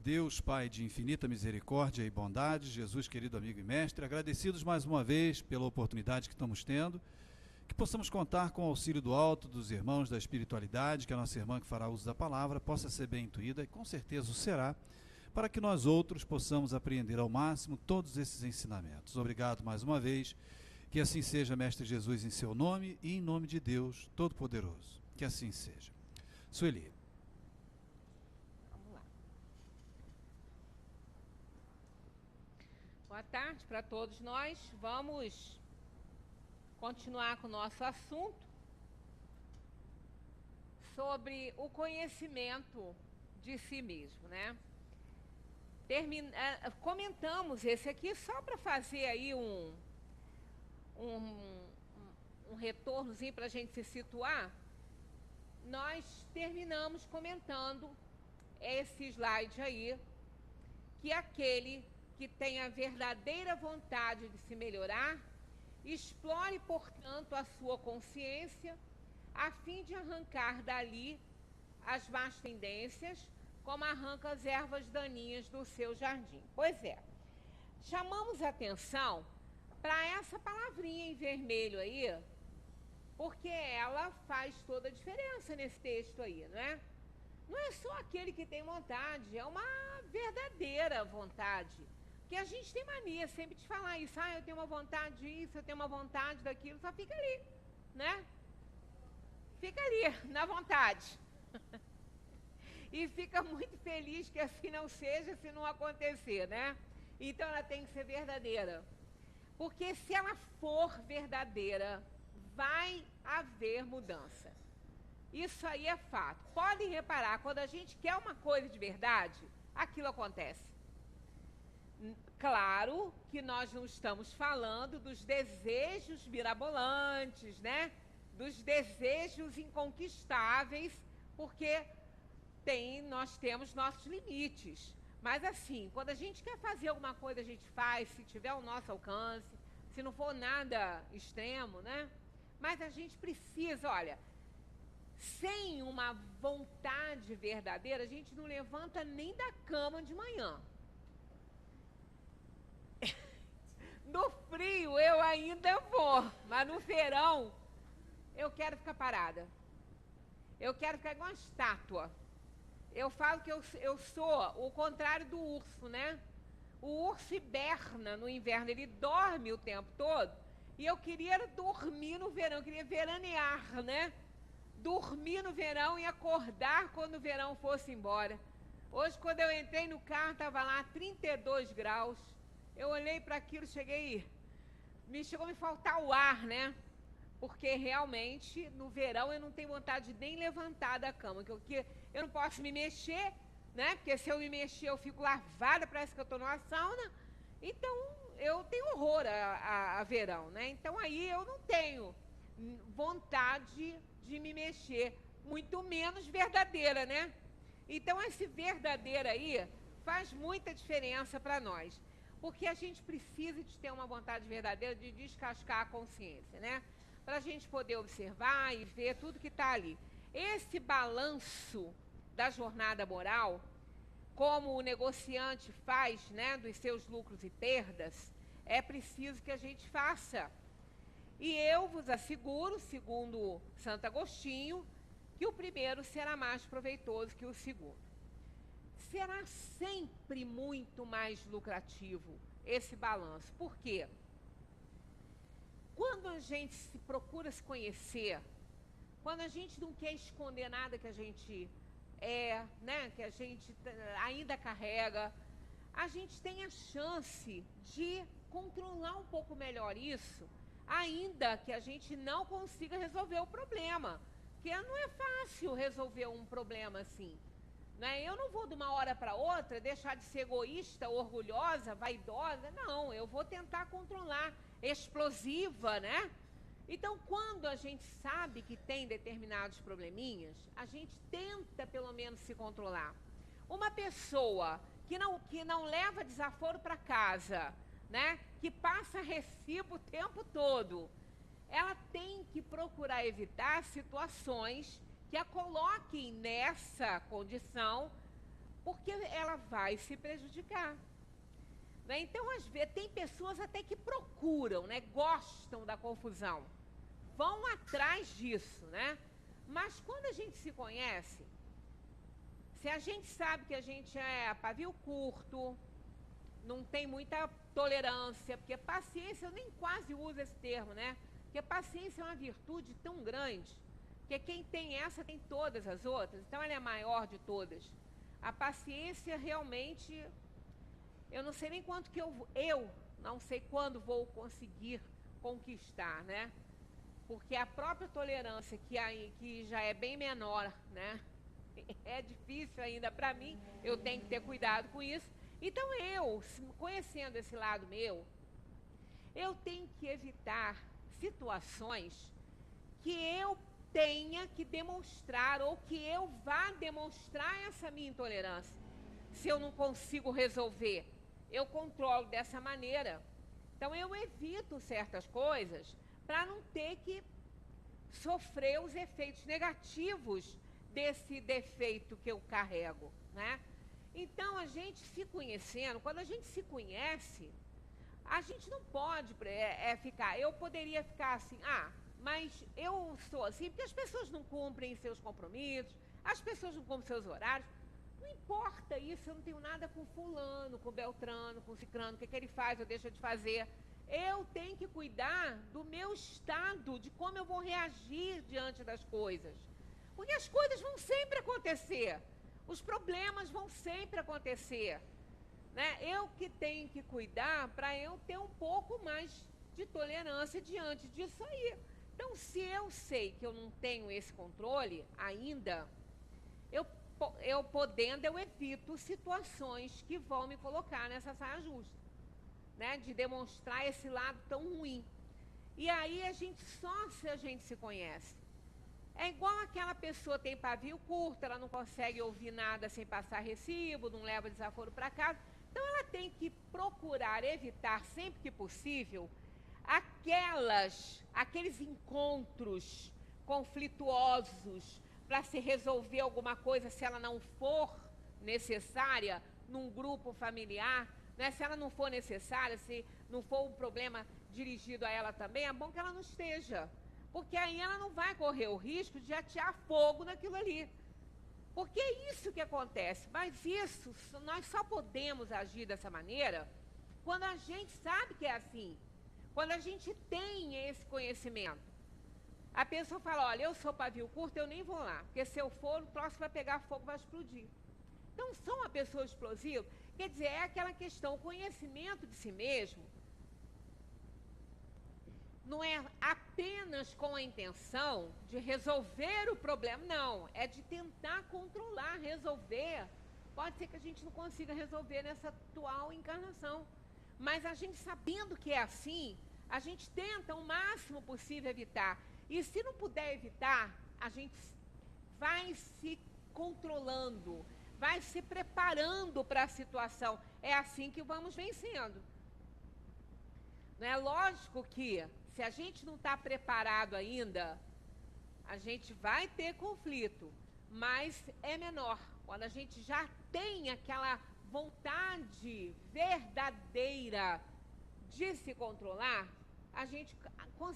Deus, Pai de infinita misericórdia e bondade, Jesus, querido amigo e mestre, agradecidos mais uma vez pela oportunidade que estamos tendo, que possamos contar com o auxílio do alto, dos irmãos da espiritualidade, que a nossa irmã que fará uso da palavra possa ser bem intuída, e com certeza o será, para que nós outros possamos apreender ao máximo todos esses ensinamentos. Obrigado mais uma vez, que assim seja, Mestre Jesus, em seu nome e em nome de Deus Todo-Poderoso. Que assim seja. Sueli. Vamos lá. Boa tarde para todos nós. Vamos continuar com o nosso assunto sobre o conhecimento de si mesmo, né? Comentamos esse aqui só para fazer aí um retornozinho para a gente se situar. Nós terminamos comentando esse slide aí, que aquele que tem a verdadeira vontade de se melhorar, explore, portanto, a sua consciência, a fim de arrancar dali as más tendências, como arranca as ervas daninhas do seu jardim. Pois é, chamamos a atenção para essa palavrinha em vermelho aí, porque ela faz toda a diferença nesse texto aí, não é? Não é só aquele que tem vontade, é uma verdadeira vontade. Porque a gente tem mania sempre de falar isso, eu tenho uma vontade disso, eu tenho uma vontade daquilo, só fica ali, né? Fica ali, na vontade. E fica muito feliz que assim não seja, se não acontecer, né? Então ela tem que ser verdadeira. Porque se ela for verdadeira, vai haver mudança. Isso aí é fato. Podem reparar, quando a gente quer uma coisa de verdade, aquilo acontece. Claro que nós não estamos falando dos desejos mirabolantes, né? Dos desejos inconquistáveis, porque nós temos nossos limites. Mas assim, quando a gente quer fazer alguma coisa, a gente faz, se tiver ao nosso alcance, se não for nada extremo, né? Mas a gente precisa, olha, sem uma vontade verdadeira, a gente não levanta nem da cama de manhã. No frio eu ainda vou, mas no verão eu quero ficar parada. Eu quero ficar igual uma estátua. Eu falo que eu sou o contrário do urso, né? O urso hiberna no inverno, ele dorme o tempo todo. E eu queria dormir no verão, eu queria veranear, né? Dormir no verão e acordar quando o verão fosse embora. Hoje, quando eu entrei no carro, estava lá 32 graus. Eu olhei para aquilo, chegou a me faltar o ar, né? Porque realmente, no verão, eu não tenho vontade de nem levantar da cama. Porque eu não posso me mexer, né? Porque se eu me mexer, eu fico lavada, parece que eu estou numa sauna. Então, eu tenho horror a verão, né? Então, aí eu não tenho vontade de me mexer. Muito menos verdadeira, né? Então, esse verdadeiro aí faz muita diferença para nós. Porque a gente precisa de ter uma vontade verdadeira de descascar a consciência, né? Para a gente poder observar e ver tudo que está ali. Esse balanço da jornada moral, como o negociante faz, né, dos seus lucros e perdas, é preciso que a gente faça. E eu vos asseguro, segundo Santo Agostinho, que o primeiro será mais proveitoso que o segundo. Será sempre muito mais lucrativo esse balanço. Por quê? Quando a gente procura se conhecer, quando a gente não quer esconder nada que a gente é, né, que a gente ainda carrega, a gente tem a chance de controlar um pouco melhor isso, ainda que a gente não consiga resolver o problema. Porque não é fácil resolver um problema assim. Né? Eu não vou de uma hora para outra deixar de ser egoísta, orgulhosa, vaidosa. Não, eu vou tentar controlar, explosiva, né? Então, quando a gente sabe que tem determinados probleminhas, a gente tenta pelo menos se controlar. Uma pessoa que não leva desaforo para casa, né? Que passa recibo o tempo todo, ela tem que procurar evitar situações que a coloquem nessa condição porque ela vai se prejudicar. Né? Então, às vezes, tem pessoas até que procuram, né? Gostam da confusão, vão atrás disso, né? Mas quando a gente se conhece, se a gente sabe que a gente é pavio curto, não tem muita tolerância, porque paciência, eu nem quase uso esse termo, né? Porque paciência é uma virtude tão grande, que quem tem essa tem todas as outras, então ela é a maior de todas. A paciência realmente, eu não sei nem quanto que eu não sei quando vou conseguir conquistar, né? Porque a própria tolerância, que já é bem menor, né? É difícil ainda para mim, eu tenho que ter cuidado com isso. Então eu, conhecendo esse lado meu, eu tenho que evitar situações que eu tenha que demonstrar ou que eu vá demonstrar essa minha intolerância. Se eu não consigo resolver, eu controlo dessa maneira. Então eu evito certas coisas para não ter que sofrer os efeitos negativos desse defeito que eu carrego, né? Então, a gente se conhecendo, quando a gente se conhece, a gente não pode ficar... Eu poderia ficar assim, mas eu sou assim, porque as pessoas não cumprem seus compromissos, as pessoas não cumprem seus horários. Não importa isso, eu não tenho nada com fulano, com beltrano, com cicrano, o que ele faz ou deixa de fazer. Eu tenho que cuidar do meu estado, de como eu vou reagir diante das coisas. Porque as coisas vão sempre acontecer. Os problemas vão sempre acontecer. Né? Eu que tenho que cuidar para eu ter um pouco mais de tolerância diante disso aí. Então, se eu sei que eu não tenho esse controle ainda, eu podendo, eu evito situações que vão me colocar nessa saia justa. Né? De demonstrar esse lado tão ruim. E aí, só se a gente se conhece. É igual aquela pessoa tem pavio curto, ela não consegue ouvir nada sem passar recibo, não leva desaforo para casa. Então, ela tem que procurar evitar, sempre que possível, aqueles encontros conflituosos para se resolver alguma coisa, se ela não for necessária, num grupo familiar, né? Se ela não for necessária, se não for um problema dirigido a ela também, é bom que ela não esteja. Porque aí ela não vai correr o risco de atear fogo naquilo ali. Porque é isso que acontece. Mas isso, nós só podemos agir dessa maneira quando a gente sabe que é assim. Quando a gente tem esse conhecimento. A pessoa fala, olha, eu sou pavio curto, eu nem vou lá. Porque se eu for, o próximo vai pegar fogo, vai explodir. Então, sou uma pessoa explosiva. Quer dizer, é aquela questão, o conhecimento de si mesmo não é apenas com a intenção de resolver o problema, não. É de tentar controlar, resolver. Pode ser que a gente não consiga resolver nessa atual encarnação. Mas a gente sabendo que é assim, a gente tenta o máximo possível evitar. E se não puder evitar, a gente vai se controlando, vai se preparando para a situação. É assim que vamos vencendo. Não é lógico que, se a gente não está preparado ainda, a gente vai ter conflito, mas é menor. Quando a gente já tem aquela vontade verdadeira de se controlar, a gente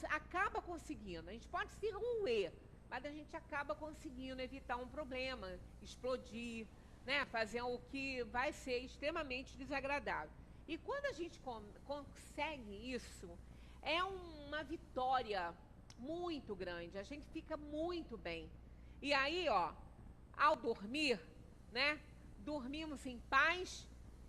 acaba conseguindo. A gente pode se ruir, mas a gente acaba conseguindo evitar um problema, explodir, né? Fazer o que vai ser extremamente desagradável. E quando a gente consegue isso, é uma vitória muito grande. A gente fica muito bem. E aí, ao dormir, né? Dormimos em paz,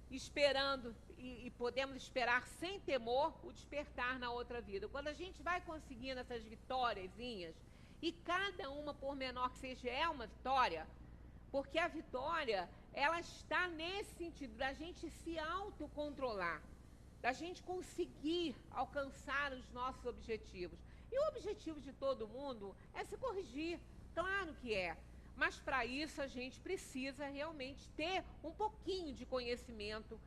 esperando e podemos esperar sem temor o despertar na outra vida. Quando a gente vai conseguindo essas vitóriazinhas, e cada uma, por menor que seja, é uma vitória, porque a vitória, ela está nesse sentido da gente se autocontrolar, da gente conseguir alcançar os nossos objetivos. E o objetivo de todo mundo é se corrigir, claro que é. Mas para isso a gente precisa realmente ter um pouquinho de conhecimento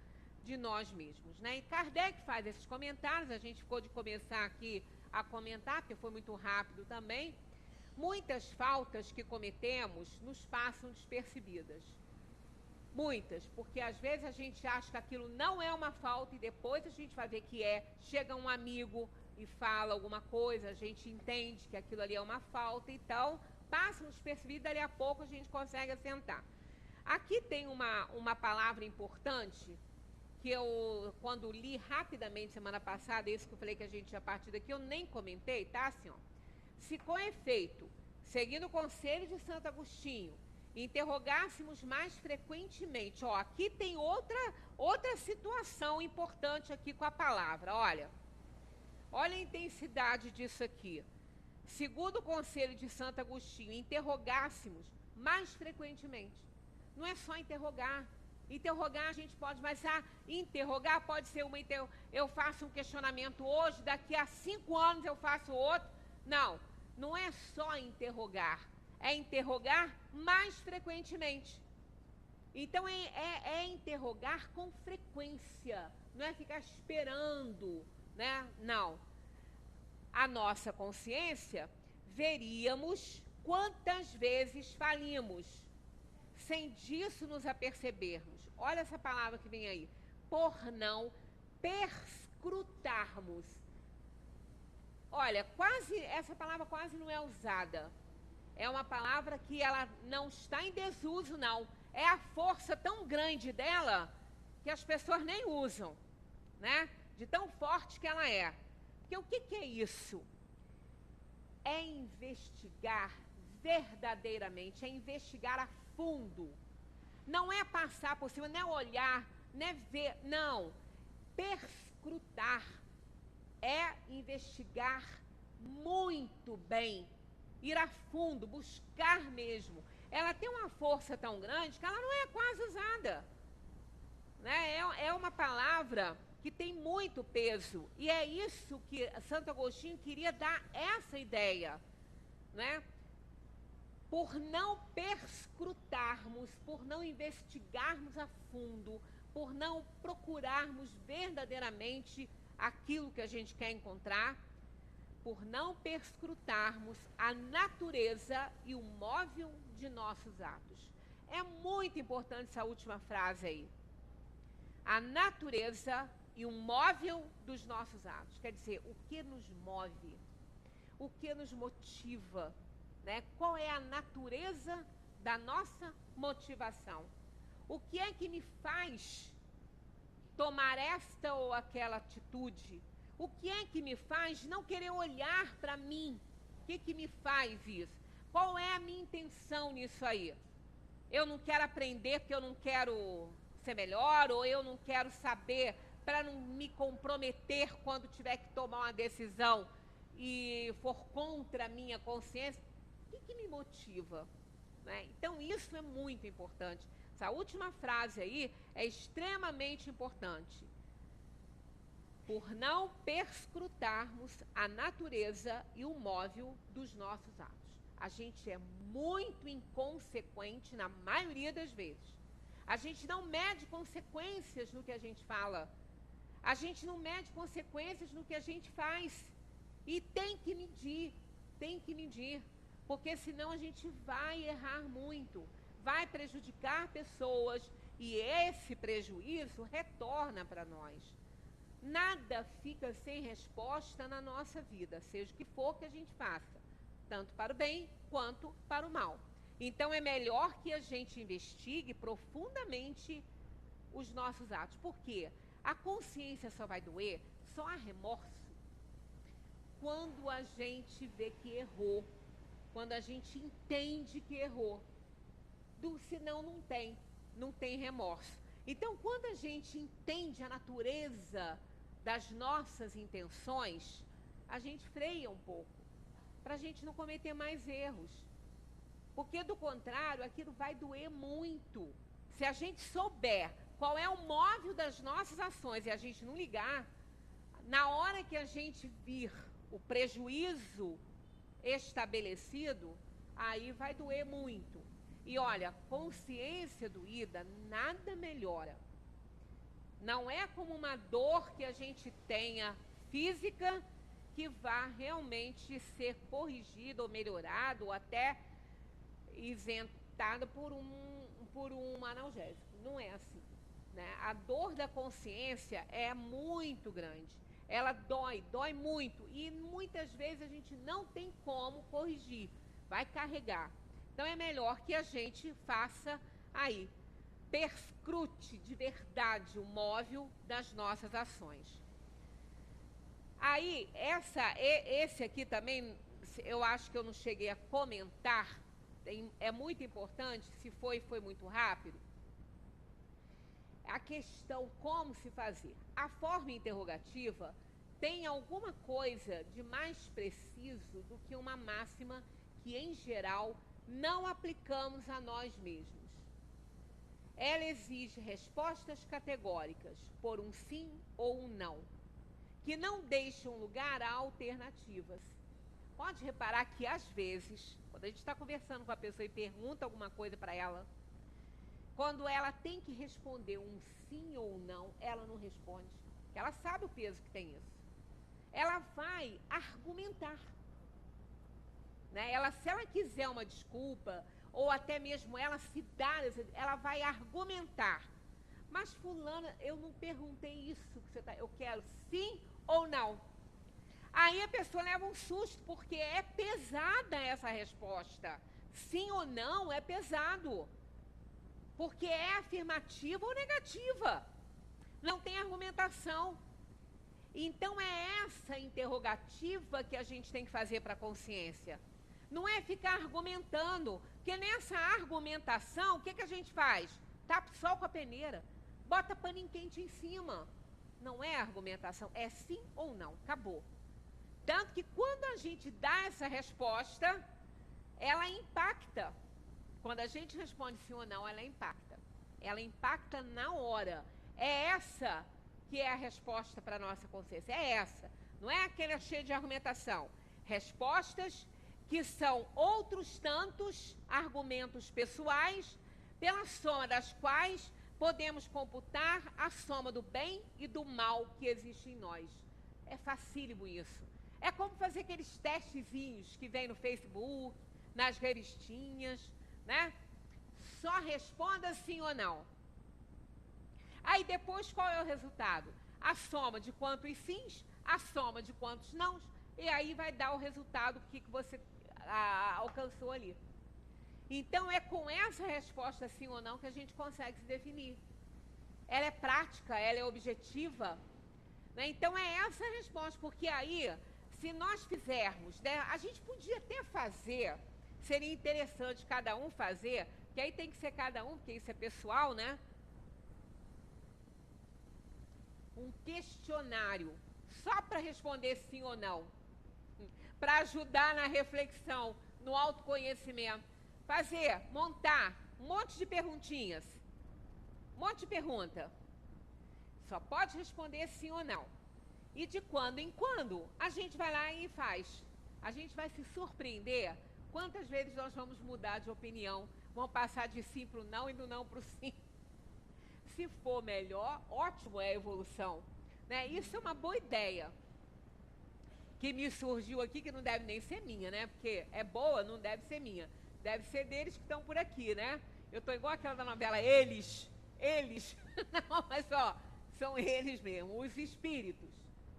de nós mesmos, né? E Kardec faz esses comentários, a gente ficou de começar aqui a comentar, porque foi muito rápido também. Muitas faltas que cometemos nos passam despercebidas. Muitas, porque às vezes a gente acha que aquilo não é uma falta e depois a gente vai ver que é. Chega um amigo e fala alguma coisa, a gente entende que aquilo ali é uma falta, então passa um despercebido, dali a pouco a gente consegue assentar. Aqui tem uma palavra importante que eu, quando li rapidamente semana passada, isso que eu falei que a gente ia partir daqui, eu nem comentei, tá? Assim, ó. Se com efeito, seguindo o conselho de Santo Agostinho, interrogássemos mais frequentemente, ó, aqui tem outra situação importante aqui com a palavra, olha a intensidade disso aqui. Segundo o conselho de Santo Agostinho, interrogássemos mais frequentemente. Não é só interrogar. Interrogar a gente pode, mas interrogar pode ser eu faço um questionamento hoje, daqui a 5 anos eu faço outro. Não, não é só interrogar, é interrogar mais frequentemente. Então é interrogar com frequência, não é ficar esperando, né? Não. A nossa consciência, veríamos quantas vezes falimos, sem disso nos apercebermos. Olha essa palavra que vem aí. Por não perscrutarmos. Olha, essa palavra quase não é usada. É uma palavra que ela não está em desuso, não. É a força tão grande dela que as pessoas nem usam, né? De tão forte que ela é. Porque o que é isso? É investigar verdadeiramente, é investigar a fundo. Não é passar por cima, não é olhar, não é ver, não. Perscrutar é investigar muito bem, ir a fundo, buscar mesmo. Ela tem uma força tão grande que ela não é quase usada, né? É uma palavra que tem muito peso, e é isso que Santo Agostinho queria dar essa ideia, né? Por não perscrutarmos, por não investigarmos a fundo, por não procurarmos verdadeiramente aquilo que a gente quer encontrar, por não perscrutarmos a natureza e o móvel de nossos atos. É muito importante essa última frase aí. A natureza e o móvel dos nossos atos. Quer dizer, o que nos move, o que nos motiva, né? Qual é a natureza da nossa motivação? O que é que me faz tomar esta ou aquela atitude? O que é que me faz não querer olhar para mim? O que me faz isso? Qual é a minha intenção nisso aí? Eu não quero aprender porque eu não quero ser melhor, ou eu não quero saber para não me comprometer quando tiver que tomar uma decisão e for contra a minha consciência. O que me motiva? Né? Então isso é muito importante. Essa última frase aí é extremamente importante. Por não perscrutarmos a natureza e o móvel dos nossos atos. A gente é muito inconsequente na maioria das vezes. A gente não mede consequências no que a gente fala. A gente não mede consequências no que a gente faz. E tem que medir. Porque senão a gente vai errar muito. Vai prejudicar pessoas e esse prejuízo retorna para nós. Nada fica sem resposta na nossa vida, seja o que for que a gente faça, tanto para o bem quanto para o mal. Então é melhor que a gente investigue profundamente os nossos atos. Por quê? A consciência só vai doer, só há remorso quando a gente vê que errou, quando a gente entende que errou. Senão não tem remorso. Então, quando a gente entende a natureza das nossas intenções, a gente freia um pouco, para a gente não cometer mais erros. Porque, do contrário, aquilo vai doer muito. Se a gente souber qual é o móvel das nossas ações e a gente não ligar, na hora que a gente vir o prejuízo estabelecido, aí vai doer muito. E olha, consciência doída nada melhora. Não é como uma dor que a gente tenha física que vá realmente ser corrigida ou melhorada ou até isentada por um analgésico. não é assim, né? A dor da consciência é muito grande. Ela dói muito. E muitas vezes a gente não tem como corrigir. Vai carregar. Então é melhor que a gente faça aí, perscrute de verdade o móvel das nossas ações. Aí, esse aqui também, eu acho que eu não cheguei a comentar, é muito importante, se foi muito rápido, a questão como se fazer. A forma interrogativa tem alguma coisa de mais preciso do que uma máxima que, em geral, não aplicamos a nós mesmos. Ela exige respostas categóricas por um sim ou um não, que não deixam lugar a alternativas. Pode reparar que, às vezes, quando a gente está conversando com a pessoa e pergunta alguma coisa para ela, quando ela tem que responder um sim ou um não, ela não responde. Ela sabe o peso que tem isso. Ela vai argumentar, né? Se ela quiser uma desculpa, ou até mesmo ela se dar, ela vai argumentar. Mas fulana, eu não perguntei isso que você tá, eu quero sim ou não. Aí a pessoa leva um susto, porque é pesada essa resposta. Sim ou não é pesado. Porque é afirmativa ou negativa. Não tem argumentação. Então é essa interrogativa que a gente tem que fazer para a consciência. Não é ficar argumentando, porque nessa argumentação, o que a gente faz? Tapa o sol com a peneira, bota paninho quente em cima. Não é argumentação, é sim ou não, acabou. Tanto que quando a gente dá essa resposta, ela impacta. Quando a gente responde sim ou não, ela impacta. Ela impacta na hora. É essa que é a resposta para a nossa consciência. É essa. Não é aquela cheia de argumentação. Respostas que são outros tantos argumentos pessoais, pela soma das quais podemos computar a soma do bem e do mal que existe em nós. É facílimo isso. É como fazer aqueles testezinhos que vem no Facebook, nas revistinhas, né? Só responda sim ou não. Aí depois qual é o resultado? A soma de quantos sims, a soma de quantos nãos, e aí vai dar o resultado que você alcançou ali. Então é com essa resposta sim ou não que a gente consegue se definir. Ela é prática, ela é objetiva, né? Então é essa a resposta, porque aí, se nós fizermos, né, a gente podia até fazer, seria interessante cada um fazer, que aí tem que ser cada um, porque isso é pessoal, né? Um questionário, só para responder sim ou não, para ajudar na reflexão, no autoconhecimento. Fazer, montar um monte de perguntinhas, um monte de pergunta. Só pode responder sim ou não. E de quando em quando, a gente vai lá e faz. A gente vai se surpreender quantas vezes nós vamos mudar de opinião, vamos passar de sim para o não e do não para o sim. Se for melhor, ótimo, é a evolução, né? Isso é uma boa ideia que me surgiu aqui, que não deve nem ser minha, né? Porque é boa, não deve ser minha. Deve ser deles que estão por aqui, né? Eu tô igual aquela da novela, eles. Não, mas ó, são eles mesmo, os espíritos.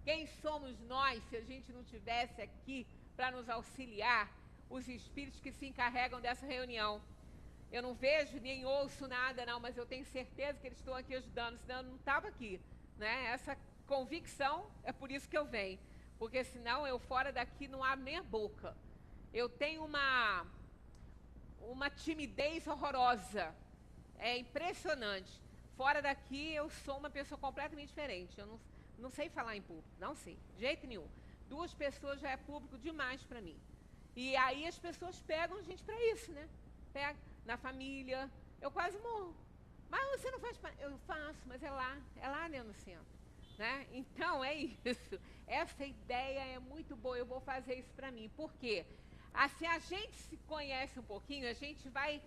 Quem somos nós se a gente não tivesse aqui para nos auxiliar? Os espíritos que se encarregam dessa reunião. Eu não vejo nem ouço nada, não, mas eu tenho certeza que eles estão aqui ajudando, senão eu não estava aqui, né? Essa convicção, é por isso que eu venho. Porque senão eu fora daqui não abro nem a boca. Eu tenho uma timidez horrorosa. É impressionante. Fora daqui eu sou uma pessoa completamente diferente. Eu não sei falar em público, não sei, de jeito nenhum. 2 pessoas já é público demais para mim. E aí as pessoas pegam a gente para isso, né? Pega na família, eu quase morro. Mas você não faz... Eu faço, mas é lá dentro do centro, né? Então é isso. Essa ideia é muito boa, eu vou fazer isso para mim. Por quê? Se a gente se conhece um pouquinho, a gente vai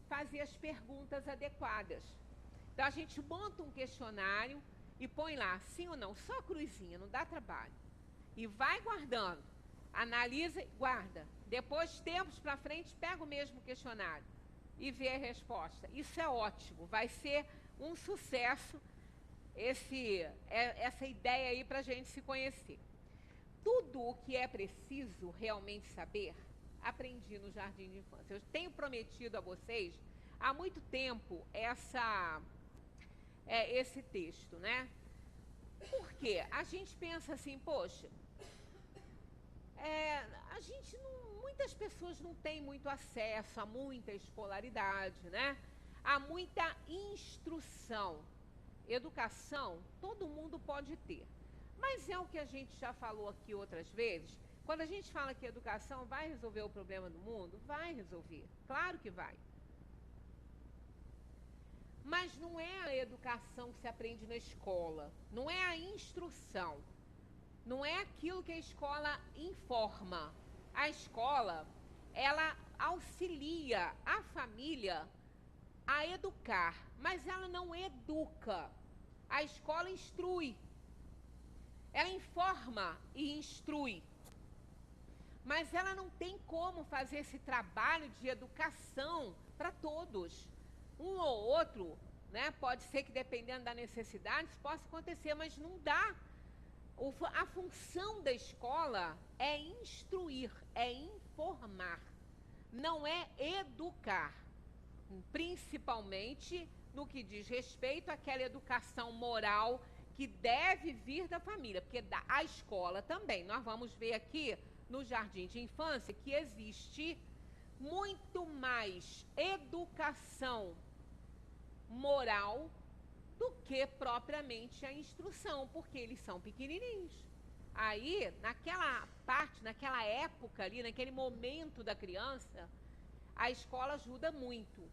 fazer as perguntas adequadas. Então a gente monta um questionário e põe lá, sim ou não, só cruzinha, não dá trabalho. E vai guardando, analisa e guarda. Depois, tempos para frente, pega o mesmo questionário e vê a resposta. Isso é ótimo, vai ser um sucesso essa ideia aí para a gente se conhecer. Tudo o que é preciso realmente saber, aprendi no Jardim de Infância. Eu tenho prometido a vocês há muito tempo esse texto, né? Por quê? A gente pensa assim, poxa, muitas pessoas não têm muito acesso a muita escolaridade, né? Há muita instrução. Educação, todo mundo pode ter. Mas é o que a gente já falou aqui outras vezes. Quando a gente fala que educação vai resolver o problema do mundo, vai resolver. Claro que vai. Mas não é a educação que se aprende na escola. Não é a instrução. Não é aquilo que a escola informa. A escola, ela auxilia a família a educar, mas ela não educa. A escola instrui. Ela informa e instrui. Mas ela não tem como fazer esse trabalho de educação para todos. Um ou outro, né? Pode ser que dependendo da necessidade isso possa acontecer, mas não dá. A função da escola é instruir, é informar, não é educar. Principalmente no que diz respeito àquela educação moral que deve vir da família, porque a escola também. Nós vamos ver aqui no Jardim de Infância que existe muito mais educação moral do que propriamente a instrução, porque eles são pequenininhos. Aí, naquela parte, naquela época ali, naquele momento da criança, a escola ajuda muito,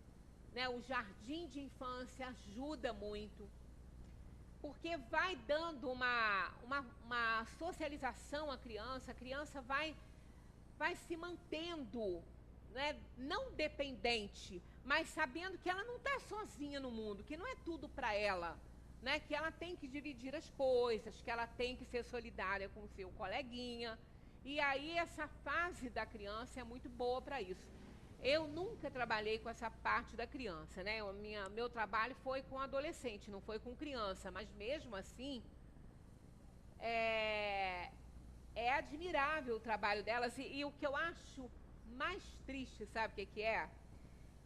né? O Jardim de Infância ajuda muito, porque vai dando uma socialização à criança, a criança vai se mantendo, né? Não dependente, mas sabendo que ela não está sozinha no mundo, que não é tudo para ela, né? Que ela tem que dividir as coisas, que ela tem que ser solidária com o seu coleguinha. E aí essa fase da criança é muito boa para isso. Eu nunca trabalhei com essa parte da criança, né? Meu trabalho foi com adolescente, não foi com criança, mas mesmo assim é admirável o trabalho delas. E o que eu acho mais triste, sabe o que é?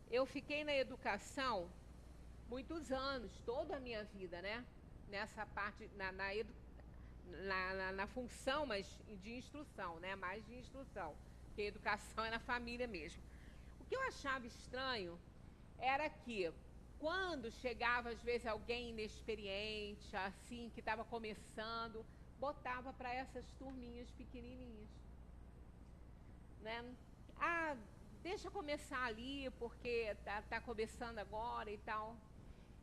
Eu fiquei na educação muitos anos, toda a minha vida, né? Nessa parte, na função, mas de instrução, né? Mais de instrução, porque a educação é na família mesmo. O que eu achava estranho era que, quando chegava, às vezes, alguém inexperiente, assim, que estava começando, botava para essas turminhas pequenininhas, né? Ah, deixa começar ali, porque tá começando agora e tal.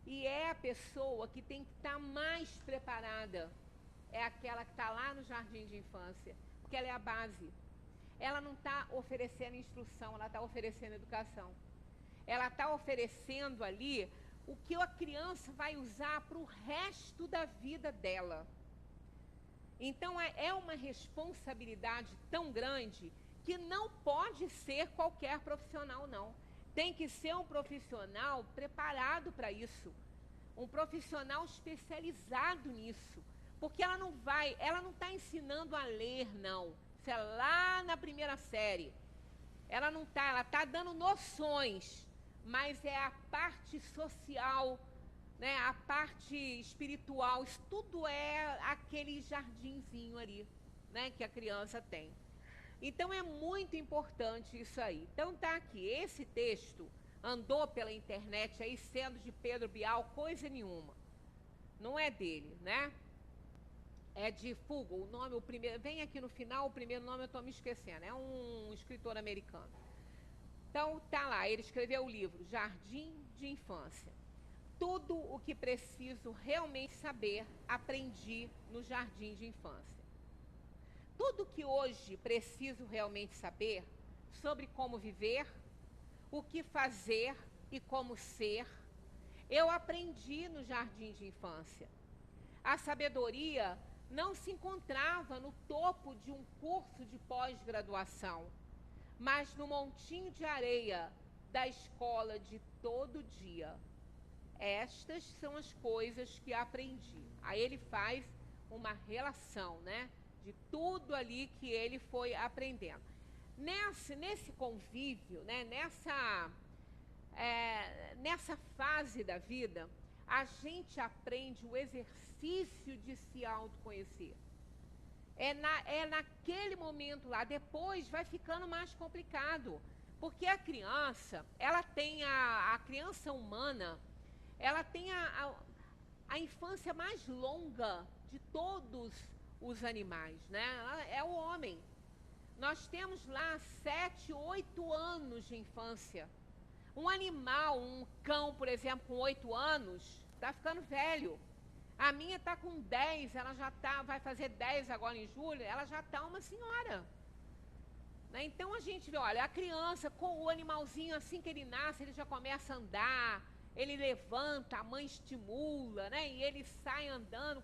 E é a pessoa que tem que estar mais preparada, é aquela que está lá no Jardim de Infância, porque ela é a base. Ela não está oferecendo instrução, ela está oferecendo educação. Ela está oferecendo ali o que a criança vai usar para o resto da vida dela. Então é uma responsabilidade tão grande que não pode ser qualquer profissional, não. Tem que ser um profissional preparado para isso, um profissional especializado nisso, porque ela não está ensinando a ler, não. Isso é lá na primeira série. Ela está dando noções, mas é a parte social, né, a parte espiritual, isso tudo é aquele jardinzinho ali, né, que a criança tem. Então é muito importante isso aí. Então tá aqui, esse texto andou pela internet aí sendo de Pedro Bial, coisa nenhuma. Não é dele, né? É de Fugel, o nome, o primeiro, vem aqui no final, o primeiro nome eu estou me esquecendo, é um escritor americano. Então tá lá, ele escreveu o livro Jardim de Infância. Tudo o que preciso realmente saber, aprendi no Jardim de Infância. Tudo que hoje preciso realmente saber sobre como viver, o que fazer e como ser, eu aprendi no Jardim de Infância. A sabedoria não se encontrava no topo de um curso de pós-graduação, mas no montinho de areia da escola de todo dia. estas são as coisas que aprendi. Aí ele faz uma relação, né, de tudo ali que ele foi aprendendo. Nesse convívio, né, nessa fase da vida, a gente aprende o exercício de se autoconhecer. É naquele momento lá, depois vai ficando mais complicado, porque a criança, ela tem a criança humana, ela tem a infância mais longa de todos os animais, né? É o homem. Nós temos lá 7, 8 anos de infância. Um animal, um cão, por exemplo, com 8 anos, está ficando velho. A minha está com 10, ela já vai fazer 10 agora em julho, ela já está uma senhora. Né? Então a gente vê, olha, a criança, com o animalzinho, assim que ele nasce, ele já começa a andar, ele levanta, a mãe estimula, né? E ele sai andando.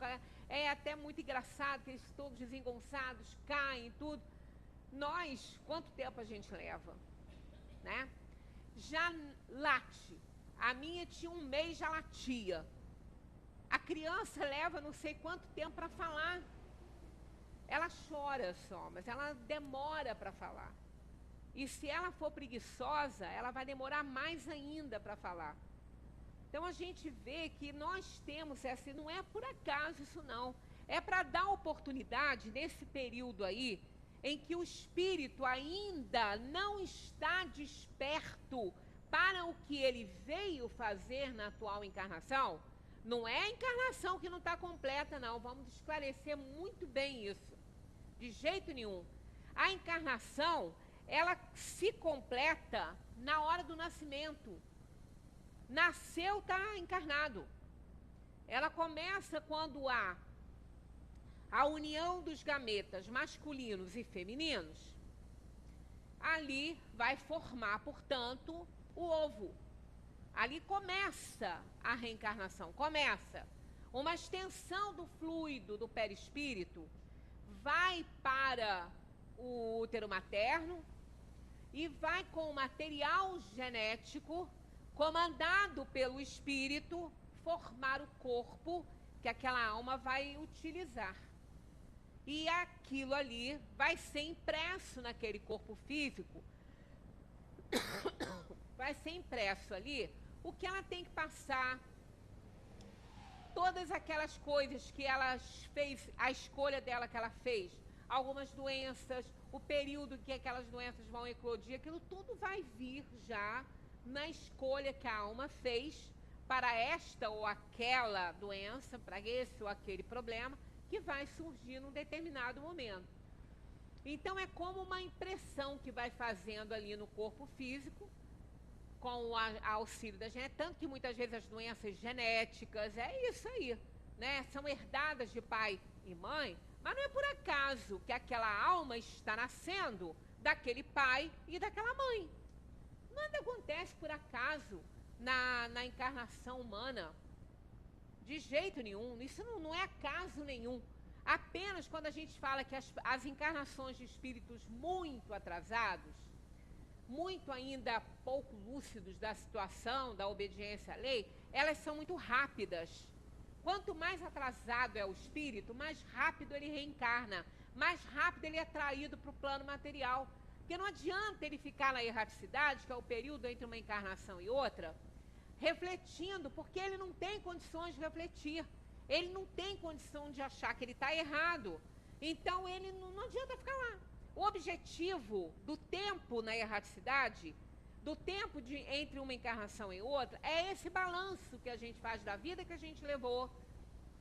É até muito engraçado que eles todos desengonçados, caem, tudo. Nós, quanto tempo a gente leva? Né? Já late. A minha tinha 1 mês, já latia. A criança leva não sei quanto tempo para falar. Ela chora só, mas ela demora para falar. E se ela for preguiçosa, ela vai demorar mais ainda para falar. Então a gente vê que nós temos essa, não é por acaso isso não, é para dar oportunidade nesse período aí, em que o espírito ainda não está desperto para o que ele veio fazer na atual encarnação. Não é a encarnação que não está completa não, vamos esclarecer muito bem isso, de jeito nenhum. A encarnação, ela se completa na hora do nascimento. Nasceu, está encarnado. Ela começa quando há a união dos gametas masculinos e femininos. Ali vai formar, portanto, o ovo. Ali começa a reencarnação, começa. Uma extensão do fluido do perispírito vai para o útero materno e vai com o material genético comandado pelo espírito, formar o corpo que aquela alma vai utilizar. E aquilo ali vai ser impresso naquele corpo físico. Vai ser impresso ali o que ela tem que passar, todas aquelas coisas que ela fez, a escolha dela que ela fez, algumas doenças, o período que aquelas doenças vão eclodir, aquilo tudo vai vir já na escolha que a alma fez para esta ou aquela doença, para esse ou aquele problema que vai surgir num determinado momento. Então é como uma impressão que vai fazendo ali no corpo físico, com o auxílio da genética, tanto que muitas vezes as doenças genéticas, é isso aí, né? São herdadas de pai e mãe, mas não é por acaso que aquela alma está nascendo daquele pai e daquela mãe. Nada acontece por acaso na encarnação humana. De jeito nenhum. Isso não é acaso nenhum. Apenas quando a gente fala que as encarnações de espíritos muito atrasados, muito ainda pouco lúcidos da situação, da obediência à lei, elas são muito rápidas. Quanto mais atrasado é o espírito, mais rápido ele reencarna, mais rápido ele é traído para o plano material. Porque não adianta ele ficar na erraticidade, que é o período entre uma encarnação e outra, refletindo, porque ele não tem condições de refletir. Ele não tem condição de achar que ele está errado. Então, ele não adianta ficar lá. O objetivo do tempo na erraticidade, do tempo entre uma encarnação e outra, é esse balanço que a gente faz da vida que a gente levou,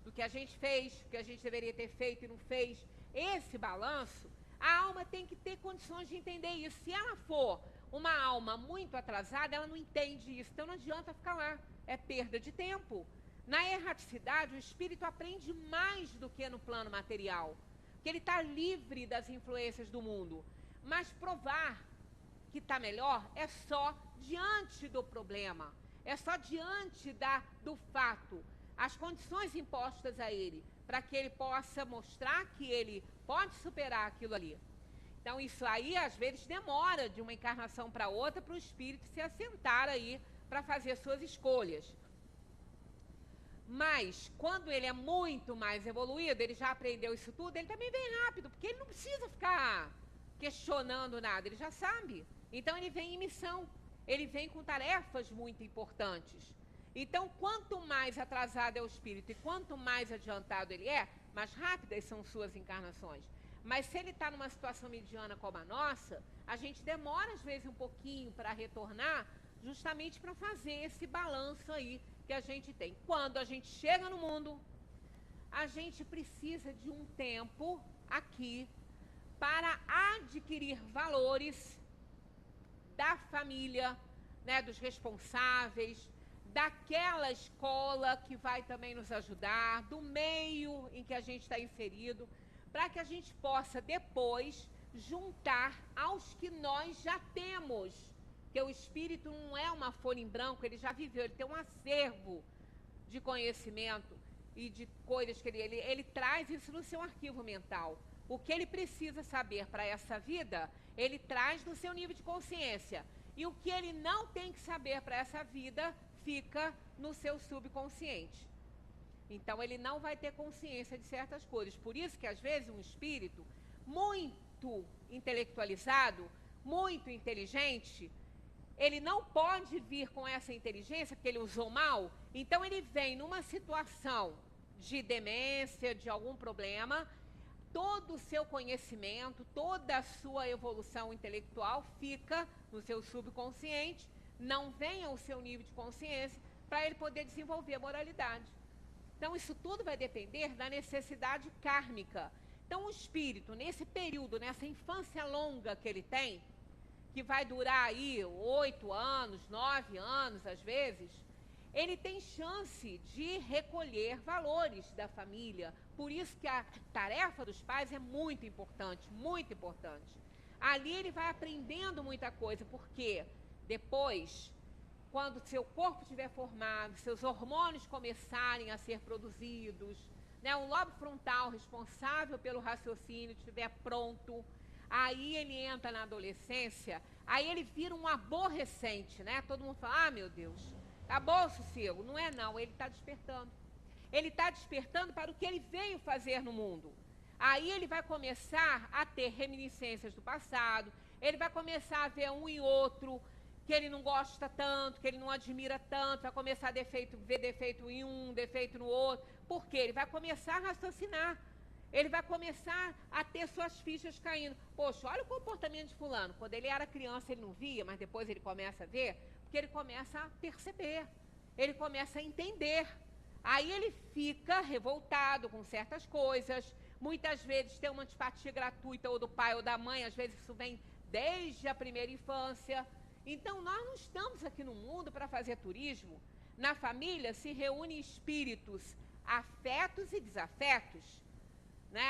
do que a gente fez, do que a gente deveria ter feito e não fez. Esse balanço, a alma tem que ter condições de entender isso. Se ela for uma alma muito atrasada, ela não entende isso. Então não adianta ficar lá. É perda de tempo. Na erraticidade, o espírito aprende mais do que no plano material. Porque ele está livre das influências do mundo. Mas provar que está melhor é só diante do problema. É só diante do fato. As condições impostas a ele, para que ele possa mostrar que ele pode superar aquilo ali. Então, isso aí, às vezes, demora de uma encarnação para outra para o espírito se assentar aí para fazer suas escolhas. Mas, quando ele é muito mais evoluído, ele já aprendeu isso tudo, ele também vem rápido, porque ele não precisa ficar questionando nada, ele já sabe. Então, ele vem em missão, ele vem com tarefas muito importantes. Então, quanto mais atrasado é o espírito e quanto mais adiantado ele é, mais rápidas são suas encarnações. Mas se ele está numa situação mediana como a nossa, a gente demora, às vezes, um pouquinho para retornar, justamente para fazer esse balanço aí que a gente tem. Quando a gente chega no mundo, a gente precisa de um tempo aqui para adquirir valores da família, né, dos responsáveis, daquela escola que vai também nos ajudar, do meio em que a gente está inserido, para que a gente possa depois juntar aos que nós já temos. Porque o espírito não é uma folha em branco, ele já viveu, ele tem um acervo de conhecimento e de coisas que ele traz isso no seu arquivo mental. O que ele precisa saber para essa vida, ele traz no seu nível de consciência. E o que ele não tem que saber para essa vida, fica no seu subconsciente. Então, ele não vai ter consciência de certas coisas. Por isso que, às vezes, um espírito muito intelectualizado, muito inteligente, ele não pode vir com essa inteligência, porque ele usou mal. Então, ele vem numa situação de demência, de algum problema, todo o seu conhecimento, toda a sua evolução intelectual fica no seu subconsciente, não vem ao seu nível de consciência para ele poder desenvolver a moralidade. Então, isso tudo vai depender da necessidade kármica. Então, o espírito, nesse período, nessa infância longa que ele tem, que vai durar aí 8 anos, 9 anos, às vezes, ele tem chance de recolher valores da família. Por isso que a tarefa dos pais é muito importante, muito importante. Ali ele vai aprendendo muita coisa, porque depois, quando seu corpo estiver formado, seus hormônios começarem a ser produzidos, né, o lobo frontal responsável pelo raciocínio estiver pronto, aí ele entra na adolescência, aí ele vira um aborrecente, né? Todo mundo fala, ah, meu Deus, acabou o sossego. Não é não, ele está despertando. Ele está despertando para o que ele veio fazer no mundo. Aí ele vai começar a ter reminiscências do passado, ele vai começar a ver um e outro que ele não gosta tanto, que ele não admira tanto, vai começar a ver defeito em um, defeito no outro. Por quê? Ele vai começar a raciocinar. Ele vai começar a ter suas fichas caindo. Poxa, olha o comportamento de fulano. Quando ele era criança ele não via, mas depois ele começa a ver, porque ele começa a perceber, ele começa a entender. Aí ele fica revoltado com certas coisas, muitas vezes tem uma antipatia gratuita ou do pai ou da mãe, às vezes isso vem desde a primeira infância. Então nós não estamos aqui no mundo para fazer turismo. Na família se reúnem espíritos afetos e desafetos, né?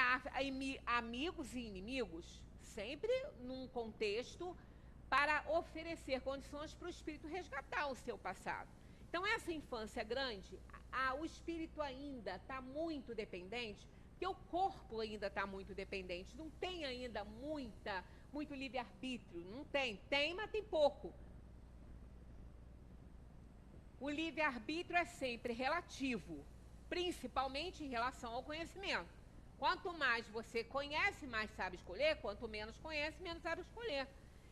Amigos e inimigos, sempre num contexto para oferecer condições para o espírito resgatar o seu passado. Então, essa infância grande, o espírito ainda está muito dependente, porque o corpo ainda está muito dependente, não tem ainda muito livre-arbítrio, não tem. Tem, mas tem pouco. O livre-arbítrio é sempre relativo, principalmente em relação ao conhecimento. Quanto mais você conhece, mais sabe escolher. Quanto menos conhece, menos sabe escolher.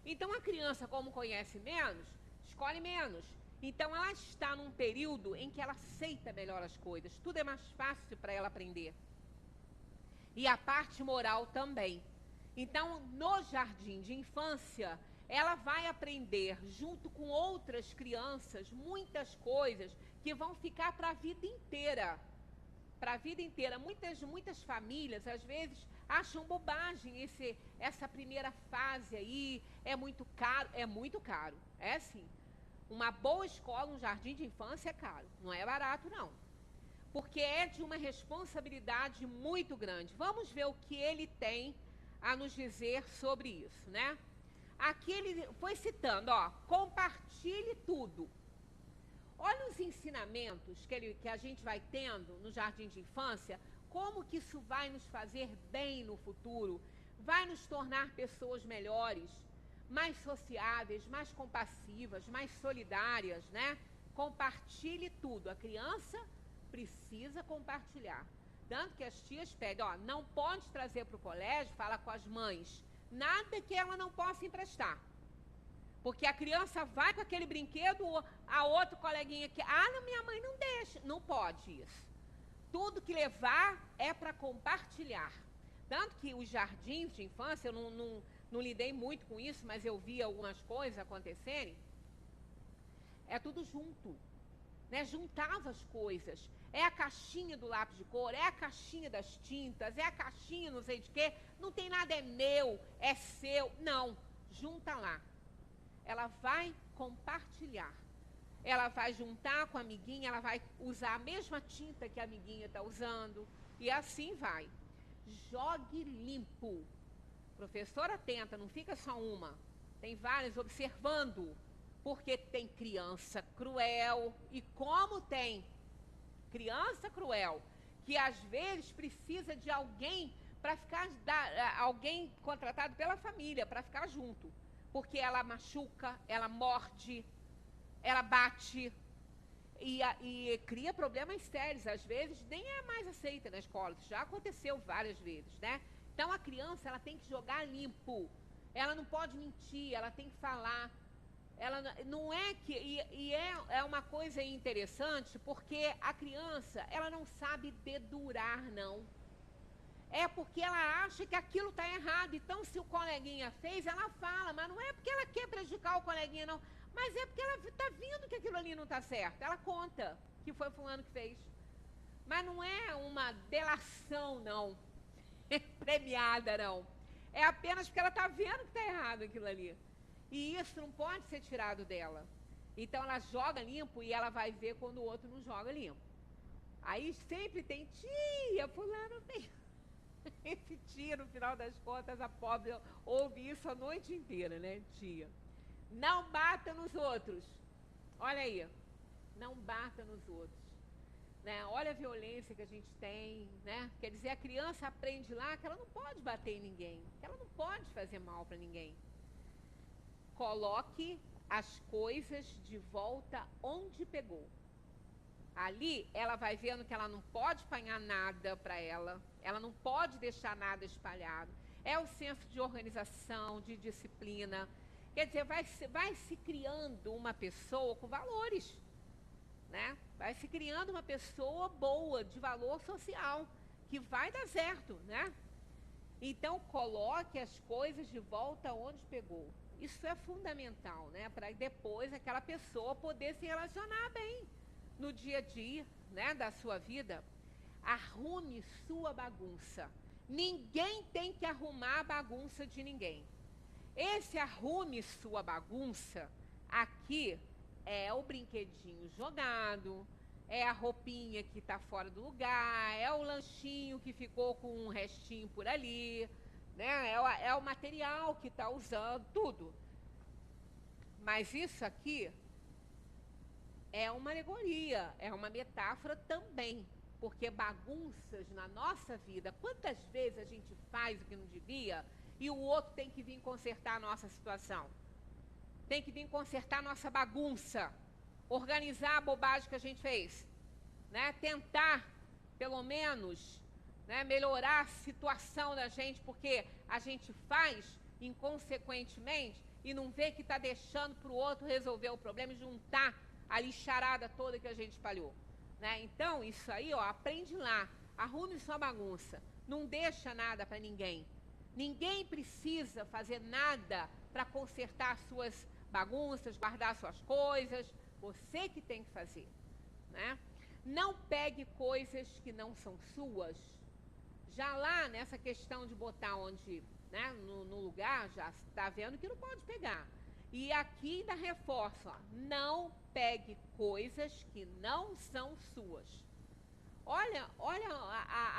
Então, a criança, como conhece menos, escolhe menos. Então, ela está num período em que ela aceita melhor as coisas. Tudo é mais fácil para ela aprender. E a parte moral também. Então, no jardim de infância, ela vai aprender, junto com outras crianças, muitas coisas que vão ficar para a vida inteira. Para a vida inteira. Muitas famílias, às vezes, acham bobagem essa primeira fase aí, é muito caro. É muito caro, é sim. Uma boa escola, um jardim de infância é caro, não é barato não. Porque é de uma responsabilidade muito grande. Vamos ver o que ele tem a nos dizer sobre isso, né? Aqui ele foi citando, ó, compartilhe tudo. Olha os ensinamentos que a gente vai tendo no jardim de infância, como que isso vai nos fazer bem no futuro, vai nos tornar pessoas melhores, mais sociáveis, mais compassivas, mais solidárias, né? Compartilhe tudo. A criança precisa compartilhar. Tanto que as tias pedem, ó, não pode trazer para o colégio, fala com as mães, nada que ela não possa emprestar. Porque a criança vai com aquele brinquedo, a outro coleguinha que, não, minha mãe não deixa. Não pode isso. Tudo que levar é para compartilhar. Tanto que os jardins de infância, eu não lidei muito com isso, mas eu vi algumas coisas acontecerem. É tudo junto, né? Juntava as coisas. É a caixinha do lápis de cor, é a caixinha das tintas, é a caixinha não sei de quê. Não tem nada, é meu, é seu. Não, junta lá. Ela vai compartilhar. Ela vai juntar com a amiguinha, ela vai usar a mesma tinta que a amiguinha está usando. E assim vai. Jogue limpo. Professora atenta, não fica só uma. Tem várias observando. Porque tem criança cruel. E como tem criança cruel, que às vezes precisa de alguém para ficar, alguém contratado pela família para ficar junto. Porque ela machuca, ela morde, ela bate e cria problemas sérios. Às vezes nem é mais aceita na escola. Isso já aconteceu várias vezes, né? Então a criança, ela tem que jogar limpo. Ela não pode mentir, ela tem que falar. Ela não é que é uma coisa interessante, porque a criança, ela não sabe dedurar, não. É porque ela acha que aquilo está errado. Então, se o coleguinha fez, ela fala, mas não é porque ela quer prejudicar o coleguinha, não. Mas é porque ela está vendo que aquilo ali não está certo. Ela conta que foi fulano que fez. Mas não é uma delação, não. Premiada, não. É apenas porque ela está vendo que está errado aquilo ali. E isso não pode ser tirado dela. Então ela joga limpo e ela vai ver quando o outro não joga limpo. Aí sempre tem tia, fulano tem. Esse tia, no final das contas, a pobre ouve isso a noite inteira, né, tia? Não bata nos outros. Olha aí. Não bata nos outros. Né? Olha a violência que a gente tem, né? Quer dizer, a criança aprende lá que ela não pode bater em ninguém, que ela não pode fazer mal para ninguém. Coloque as coisas de volta onde pegou. Ali, ela vai vendo que ela não pode apanhar nada para ela não pode deixar nada espalhado. É o senso de organização, de disciplina. Quer dizer, vai se criando uma pessoa com valores, né? Vai se criando uma pessoa boa, de valor social, que vai dar certo, né? Então, coloque as coisas de volta onde pegou. Isso é fundamental, né? Para depois aquela pessoa poder se relacionar bem no dia a dia, né, da sua vida. Arrume sua bagunça. Ninguém tem que arrumar a bagunça de ninguém. Esse arrume sua bagunça, aqui é o brinquedinho jogado, é a roupinha que está fora do lugar, é o lanchinho que ficou com um restinho por ali, né? É o material que está usando, tudo. Mas isso aqui é uma alegoria, é uma metáfora também. Porque bagunças na nossa vida, quantas vezes a gente faz o que não devia e o outro tem que vir consertar a nossa situação? Tem que vir consertar a nossa bagunça, organizar a bobagem que a gente fez, né? Tentar, pelo menos, né, melhorar a situação da gente, porque a gente faz inconsequentemente e não vê que está deixando para o outro resolver o problema e juntar a lixarada toda que a gente espalhou. Né? Então, isso aí, ó, aprende lá, arrume sua bagunça, não deixa nada para ninguém. Ninguém precisa fazer nada para consertar suas bagunças, guardar suas coisas, você que tem que fazer. Né? Não pegue coisas que não são suas. Já lá nessa questão de botar onde, né, no lugar, já está vendo que não pode pegar. E aqui ainda reforço, ó, não pegue coisas que não são suas. Olha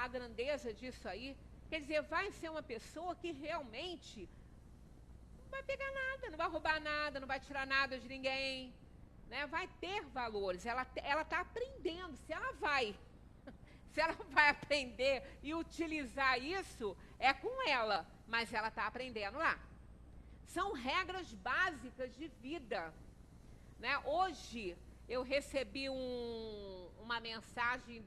a grandeza disso aí. Quer dizer, vai ser uma pessoa que realmente não vai pegar nada, não vai roubar nada, não vai tirar nada de ninguém, né? Vai ter valores. Ela está aprendendo. Se ela vai aprender e utilizar isso, é com ela. Mas ela está aprendendo lá. São regras básicas de vida. Né? Hoje eu recebi uma mensagem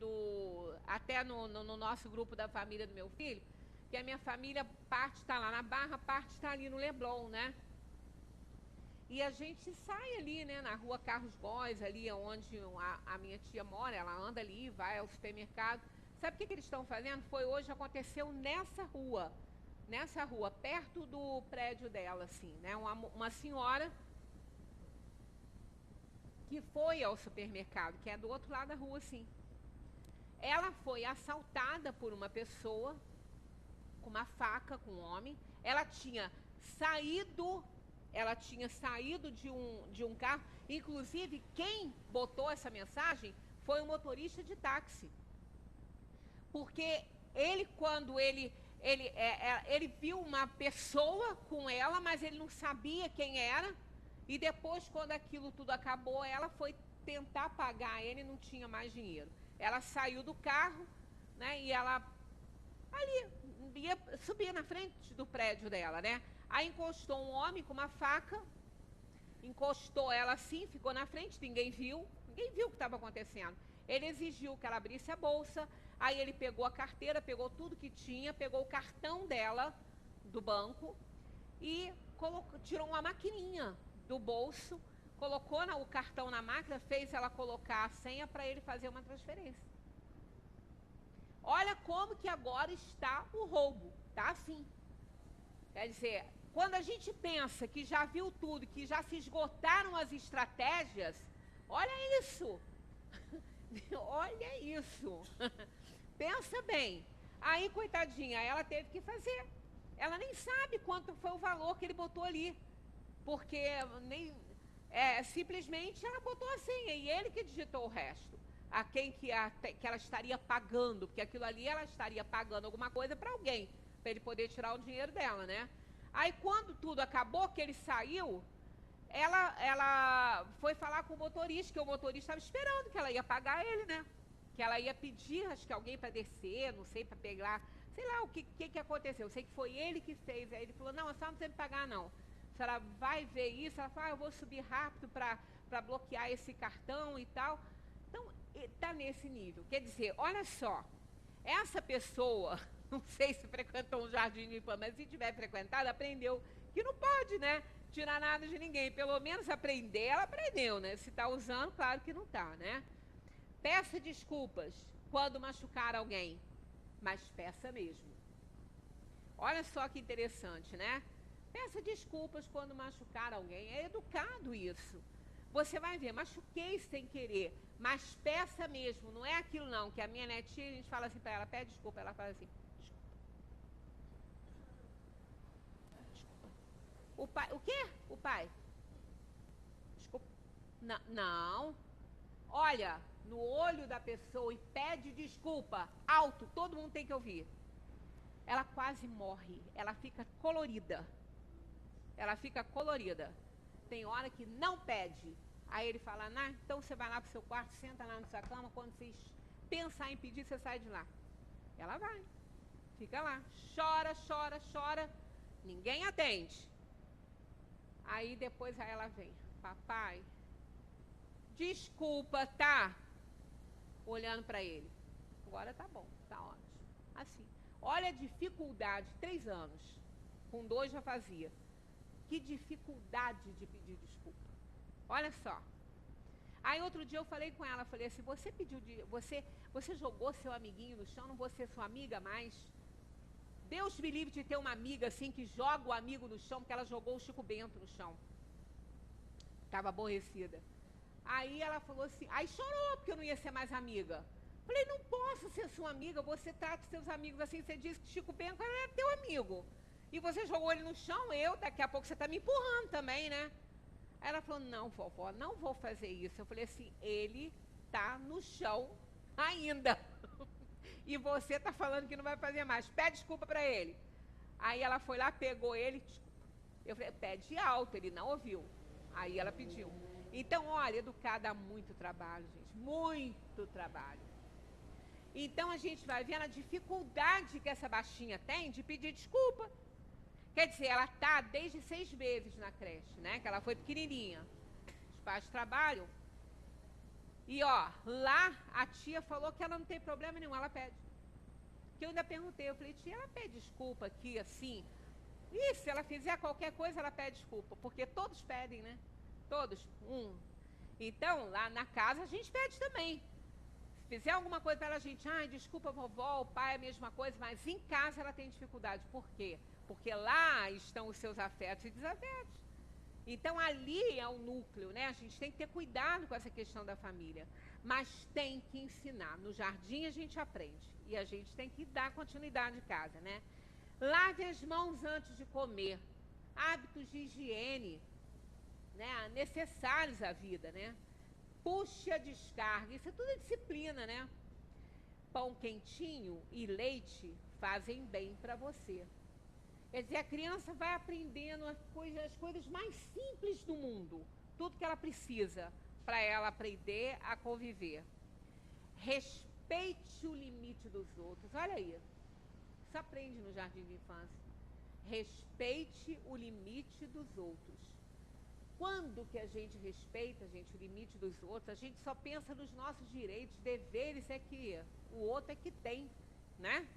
até no nosso grupo da família do meu filho, que a minha família, parte está lá na Barra, parte está ali no Leblon, né? E a gente sai ali, né, na rua Carlos Góes, ali onde a minha tia mora, ela anda ali, vai ao supermercado. Sabe o que eles estão fazendo? Hoje aconteceu nessa rua, perto do prédio dela, assim, né? Uma senhora que foi ao supermercado, que é do outro lado da rua, assim. Ela foi assaltada por uma pessoa com uma faca, com um homem. Ela tinha saído de um carro. Inclusive, quem botou essa mensagem foi um motorista de táxi. Porque quando ele viu uma pessoa com ela, mas ele não sabia quem era. E depois, quando aquilo tudo acabou, ela foi tentar pagar ele, não tinha mais dinheiro. Ela saiu do carro, né? E ela ali ia subir na frente do prédio dela, né? Aí encostou um homem com uma faca, encostou ela assim, ficou na frente, ninguém viu o que estava acontecendo. Ele exigiu que ela abrisse a bolsa, aí ele pegou a carteira, pegou tudo que tinha, pegou o cartão dela do banco e tirou uma maquininha do bolso, colocou o cartão na máquina, fez ela colocar a senha para ele fazer uma transferência. Olha como que agora está o roubo, tá assim. Quer dizer, quando a gente pensa que já viu tudo, que já se esgotaram as estratégias, olha isso. Olha isso. Pensa bem. Aí, coitadinha, ela teve que fazer. Ela nem sabe quanto foi o valor que ele botou ali. Porque simplesmente ela botou a senha e ele que digitou o resto. A quem que ela estaria pagando, porque aquilo ali ela estaria pagando alguma coisa para alguém, para ele poder tirar o dinheiro dela, né? Aí quando tudo acabou, que ele saiu, ela foi falar com o motorista, que o motorista estava esperando que ela ia pagar ele, né? Que ela ia pedir, acho que alguém para descer, não sei, para pegar, sei lá o que aconteceu. Eu sei que foi ele que fez. Aí ele falou, não, a senhora não precisa me pagar, não. A senhora vai ver isso. Ela falou, eu vou subir rápido para bloquear esse cartão e tal. Então, está nesse nível. Quer dizer, olha só, essa pessoa, não sei se frequentou um jardim de infância, mas se tiver frequentado, aprendeu que não pode, né, tirar nada de ninguém. Pelo menos aprender, ela aprendeu, né? Se está usando, claro que não está, né? Peça desculpas quando machucar alguém, mas peça mesmo. Olha só que interessante, né? Peça desculpas quando machucar alguém. É educado isso. Você vai ver, machuquei sem querer, mas peça mesmo, não é aquilo não, que a minha netinha, a gente fala assim para ela, pede desculpa, ela fala assim, desculpa. Desculpa. O pai, o quê? O pai? Desculpa. Não. Olha no olho da pessoa e pede desculpa, alto, todo mundo tem que ouvir. Ela quase morre, ela fica colorida. Tem hora que não pede. Aí ele fala, então você vai lá pro seu quarto, senta lá na sua cama, quando você pensar em pedir, você sai de lá. Ela vai, fica lá, chora, ninguém atende. Aí depois ela vem, papai, desculpa, tá? Olhando para ele. Agora tá bom, tá ótimo. Assim, olha a dificuldade, 3 anos, com 2 já fazia. Que dificuldade de pedir desculpa. Olha só. Aí outro dia eu falei com ela, falei assim, você jogou seu amiguinho no chão, não vou ser sua amiga mais? Deus me livre de ter uma amiga assim que joga o amigo no chão, porque ela jogou o Chico Bento no chão. Estava aborrecida. Aí ela falou assim, aí chorou porque eu não ia ser mais amiga. Falei, não posso ser sua amiga, você trata seus amigos assim, você disse que Chico Bento era teu amigo. E você jogou ele no chão, daqui a pouco você está me empurrando também, né? Aí ela falou, não, vovó, não vou fazer isso. Eu falei assim, ele tá no chão ainda. E você está falando que não vai fazer mais. Pede desculpa para ele. Aí ela foi lá, pegou ele, desculpa. Eu falei, pede alto, ele não ouviu. Aí ela pediu. Então, olha, educar dá muito trabalho, gente. Muito trabalho. Então, a gente vai vendo a dificuldade que essa baixinha tem de pedir desculpa. Quer dizer, ela está desde 6 meses na creche, né? Que ela foi pequenininha. Os pais trabalham. E ó, lá a tia falou que ela não tem problema nenhum, ela pede. Que eu ainda perguntei, eu falei, tia, ela pede desculpa aqui, assim? E se ela fizer qualquer coisa, ela pede desculpa, porque todos pedem, né? Todos, Então, lá na casa a gente pede também. Se fizer alguma coisa para ela, a gente, desculpa vovó, o pai é a mesma coisa, mas em casa ela tem dificuldade. Por quê? Porque lá estão os seus afetos e desafetos. Então, ali é o núcleo, né? A gente tem que ter cuidado com essa questão da família. Mas tem que ensinar. No jardim a gente aprende. E a gente tem que dar continuidade em casa, né? Lave as mãos antes de comer. Hábitos de higiene, né? Necessários à vida, né? Puxe a descarga. Isso é tudo disciplina, né? Pão quentinho e leite fazem bem para você. Quer dizer, a criança vai aprendendo as coisas mais simples do mundo. Tudo que ela precisa para ela aprender a conviver. Respeite o limite dos outros. Olha aí. Isso aprende no jardim de infância. Respeite o limite dos outros. Quando que a gente respeita, gente, o limite dos outros, a gente só pensa nos nossos direitos, deveres é que o outro é que tem, né?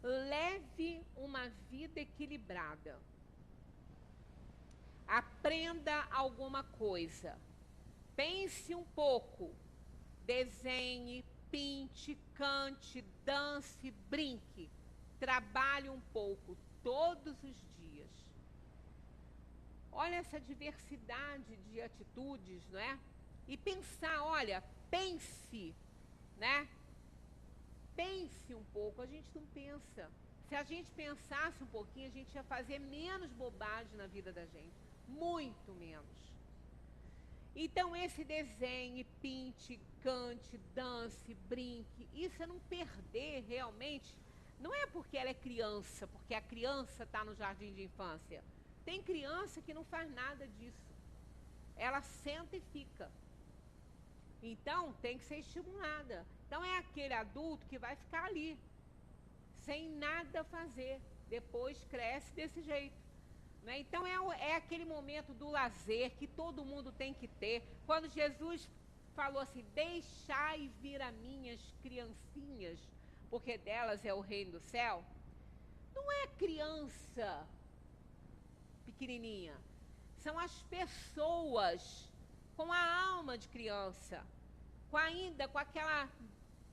Leve uma vida equilibrada. Aprenda alguma coisa. Pense um pouco. Desenhe, pinte, cante, dance, brinque. Trabalhe um pouco todos os dias. Olha essa diversidade de atitudes, não é? E pensar, olha, pense, né? Pense um pouco, a gente não pensa. Se a gente pensasse um pouquinho, a gente ia fazer menos bobagem na vida da gente. Muito menos. Então, esse desenhe, pinte, cante, dance, brinque, isso é não perder realmente. Não é porque ela é criança, porque a criança está no jardim de infância. Tem criança que não faz nada disso. Ela senta e fica. Então, tem que ser estimulada. Então, é aquele adulto que vai ficar ali, sem nada fazer. Depois cresce desse jeito. Né? Então, é aquele momento do lazer que todo mundo tem que ter. Quando Jesus falou assim, deixai vir a minhas criancinhas, porque delas é o reino do céu. Não é criança pequenininha. São as pessoas com a alma de criança, com aquela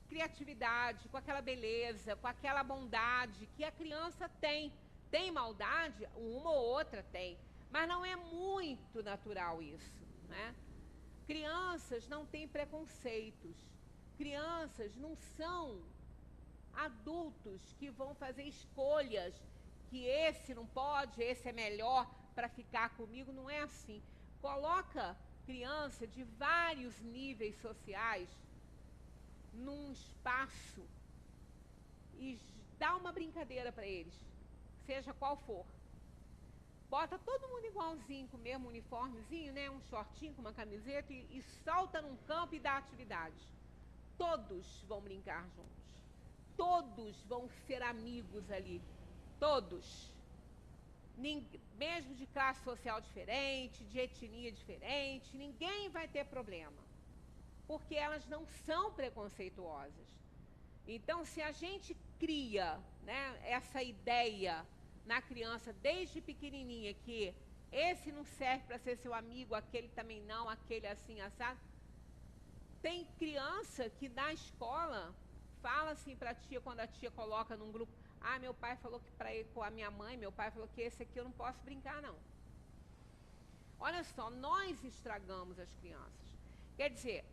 criatividade, com aquela beleza, com aquela bondade que a criança tem. Tem maldade? Uma ou outra tem, mas não é muito natural isso, né? Crianças não têm preconceitos. Crianças não são adultos que vão fazer escolhas que esse não pode, esse é melhor para ficar comigo. Não é assim. Coloca criança de vários níveis sociais num espaço e dá uma brincadeira para eles, seja qual for. Bota todo mundo igualzinho, com o mesmo uniformezinho, né? Um shortinho com uma camiseta e solta num campo e dá atividade. Todos vão brincar juntos. Todos vão ser amigos ali. Todos. Mesmo de classe social diferente, de etnia diferente, ninguém vai ter problema. Porque elas não são preconceituosas. Então, se a gente cria, né, essa ideia na criança desde pequenininha que esse não serve para ser seu amigo, aquele também não, aquele assim, assado. Tem criança que na escola fala assim para a tia, quando a tia coloca num grupo, meu pai falou que para ir com a minha mãe, meu pai falou que esse aqui eu não posso brincar não. Olha só, nós estragamos as crianças. Quer dizer,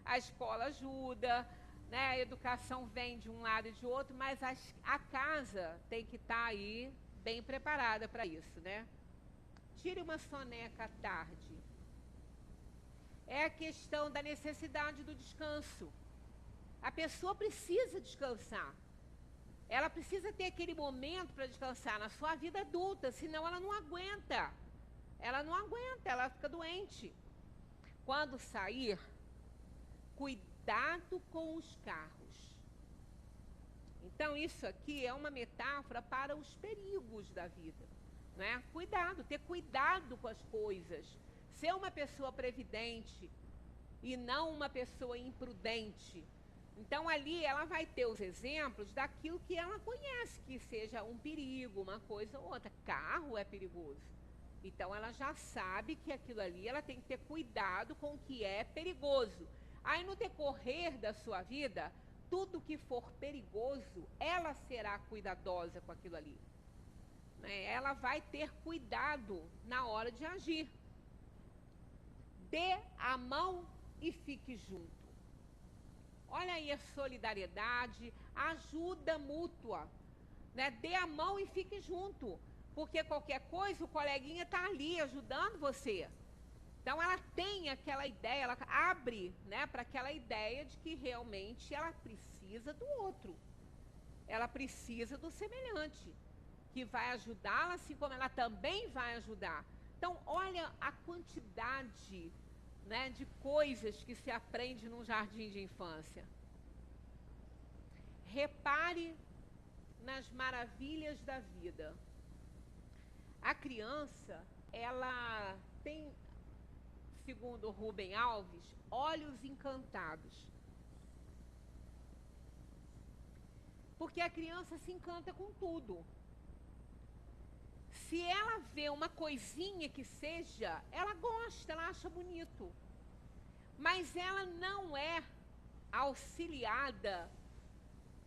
a escola ajuda, né? A educação vem de um lado e de outro, mas a casa tem que estar aí bem preparada para isso, né? Tire uma soneca à tarde. É a questão da necessidade do descanso. A pessoa precisa descansar. Ela precisa ter aquele momento para descansar na sua vida adulta, senão ela não aguenta. Ela não aguenta, ela fica doente. Quando sair, cuidado com os carros. Então, isso aqui é uma metáfora para os perigos da vida, né? Cuidado, ter cuidado com as coisas. Ser uma pessoa previdente, e não uma pessoa imprudente. Então, ali ela vai ter os exemplos daquilo que ela conhece, que seja um perigo, uma coisa ou outra. Carro é perigoso. Então, ela já sabe que aquilo ali, ela tem que ter cuidado com o que é perigoso. Aí, no decorrer da sua vida, tudo que for perigoso, ela será cuidadosa com aquilo ali. Né? Ela vai ter cuidado na hora de agir. Dê a mão e fique junto. Olha aí a solidariedade, a ajuda mútua. Né? Dê a mão e fique junto. Porque qualquer coisa, o coleguinha está ali ajudando você. Então, ela tem aquela ideia, ela abre, né, para aquela ideia de que realmente ela precisa do outro. Ela precisa do semelhante, que vai ajudá-la, assim como ela também vai ajudar. Então, olha a quantidade, né, de coisas que se aprende num jardim de infância. Repare nas maravilhas da vida. A criança, ela tem, segundo Rubem Alves, olhos encantados. Porque a criança se encanta com tudo. Se ela vê uma coisinha que seja, ela gosta, ela acha bonito. Mas ela não é auxiliada,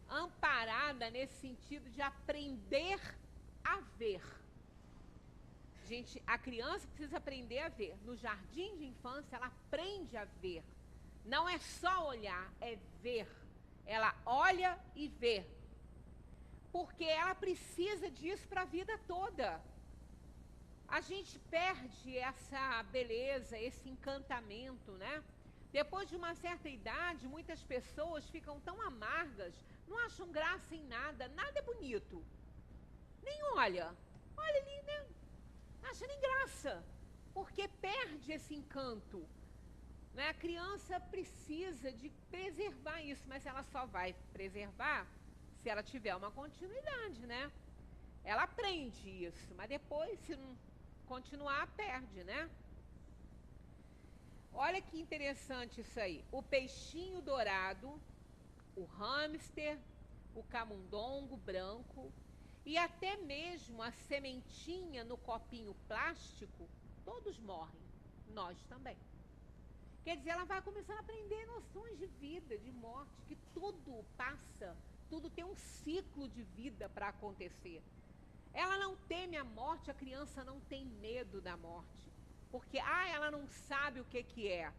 amparada nesse sentido de aprender a ver. Gente, a criança precisa aprender a ver. No jardim de infância, ela aprende a ver. Não é só olhar, é ver. Ela olha e vê. Porque ela precisa disso para a vida toda. A gente perde essa beleza, esse encantamento, né? Depois de uma certa idade, muitas pessoas ficam tão amargas, não acham graça em nada, nada é bonito. Nem olha. Olha ali, né? Não acha nem graça, porque perde esse encanto. Né? A criança precisa de preservar isso, mas ela só vai preservar se ela tiver uma continuidade, né? Ela aprende isso, mas depois, se não continuar, perde, né? Olha que interessante isso aí. O peixinho dourado, o hamster, o camundongo branco e até mesmo a sementinha no copinho plástico, todos morrem. Nós também. Quer dizer, ela vai começar a aprender noções de vida, de morte, que tudo passa, tudo tem um ciclo de vida para acontecer. Ela não teme a morte, a criança não tem medo da morte. Porque, ela não sabe o que é.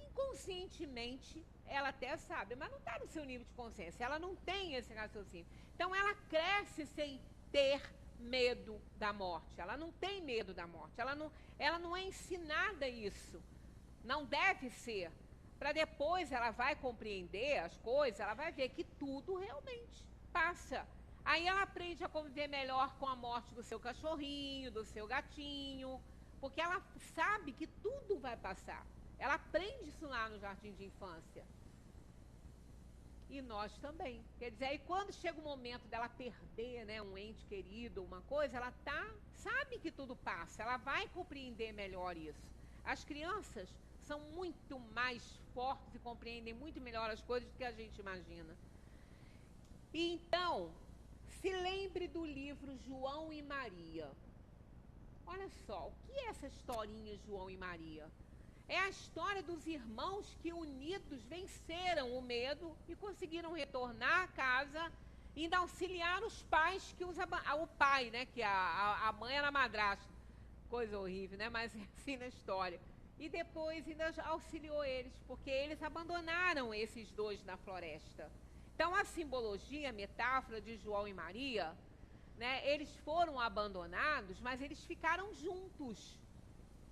Inconscientemente, ela até sabe, mas não está no seu nível de consciência. Ela não tem esse raciocínio. Então, ela cresce sem ter medo da morte. Ela não tem medo da morte. Ela não é ensinada isso. Não deve ser. Para depois ela vai compreender as coisas, ela vai ver que tudo realmente passa. Aí ela aprende a conviver melhor com a morte do seu cachorrinho, do seu gatinho, porque ela sabe que tudo vai passar. Ela aprende isso lá no jardim de infância. E nós também. Quer dizer, aí quando chega o momento dela perder, né, um ente querido, uma coisa, ela sabe que tudo passa, ela vai compreender melhor isso. As crianças são muito mais fortes e compreendem muito melhor as coisas do que a gente imagina. E então, se lembre do livro João e Maria. Olha só, o que é essa historinha João e Maria? É a história dos irmãos que unidos venceram o medo e conseguiram retornar a casa e ainda auxiliar os pais que o pai, né, que a mãe era madrasta. Coisa horrível, né, mas é assim na história. E depois ainda auxiliou eles, porque eles abandonaram esses dois na floresta. Então a simbologia, a metáfora de João e Maria, né, eles foram abandonados, mas eles ficaram juntos.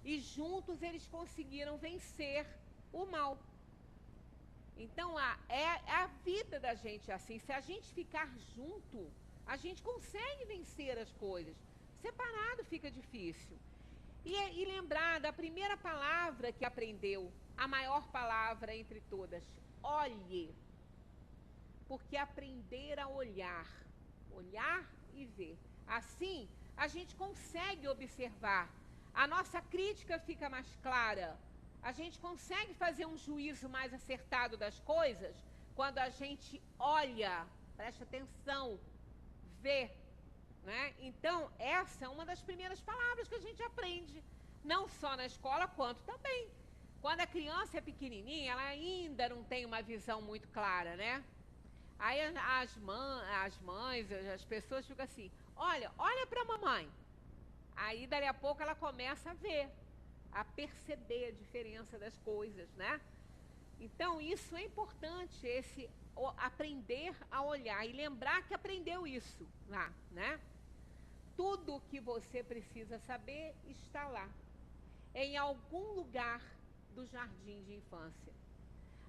E juntos eles conseguiram vencer o mal. Então, a vida da gente é assim. Se a gente ficar junto, a gente consegue vencer as coisas. Separado fica difícil. E lembrar da primeira palavra que aprendeu, a maior palavra entre todas, olhe. Porque aprender a olhar e ver. Assim, a gente consegue observar. A nossa crítica fica mais clara. A gente consegue fazer um juízo mais acertado das coisas quando a gente olha, presta atenção, vê, né? Então, essa é uma das primeiras palavras que a gente aprende, não só na escola, quanto também. Quando a criança é pequenininha, ela ainda não tem uma visão muito clara, né? Aí as mães, as pessoas ficam assim, olha para a mamãe. Aí, dali a pouco, ela começa a ver, a perceber a diferença das coisas, né? Então, isso é importante, esse aprender a olhar e lembrar que aprendeu isso lá, né? Tudo o que você precisa saber está lá, em algum lugar do jardim de infância.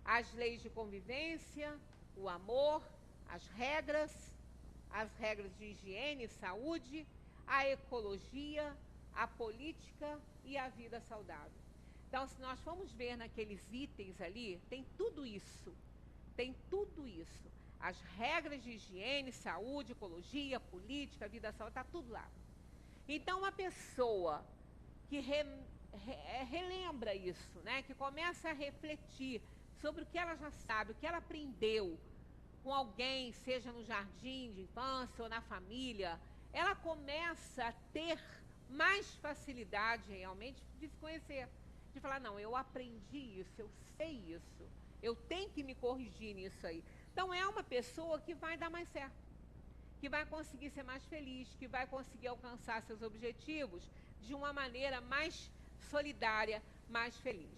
As leis de convivência, o amor, as regras de higiene e saúde, a ecologia, a política e a vida saudável. Então, se nós formos ver naqueles itens ali, tem tudo isso. Tem tudo isso. As regras de higiene, saúde, ecologia, política, vida saudável, está tudo lá. Então, uma pessoa que relembra isso, né, que começa a refletir sobre o que ela já sabe, o que ela aprendeu com alguém, seja no jardim de infância ou na família, ela começa a ter mais facilidade realmente de se conhecer. De falar, não, eu aprendi isso, eu sei isso, eu tenho que me corrigir nisso aí. Então, é uma pessoa que vai dar mais certo, que vai conseguir ser mais feliz, que vai conseguir alcançar seus objetivos de uma maneira mais solidária, mais feliz.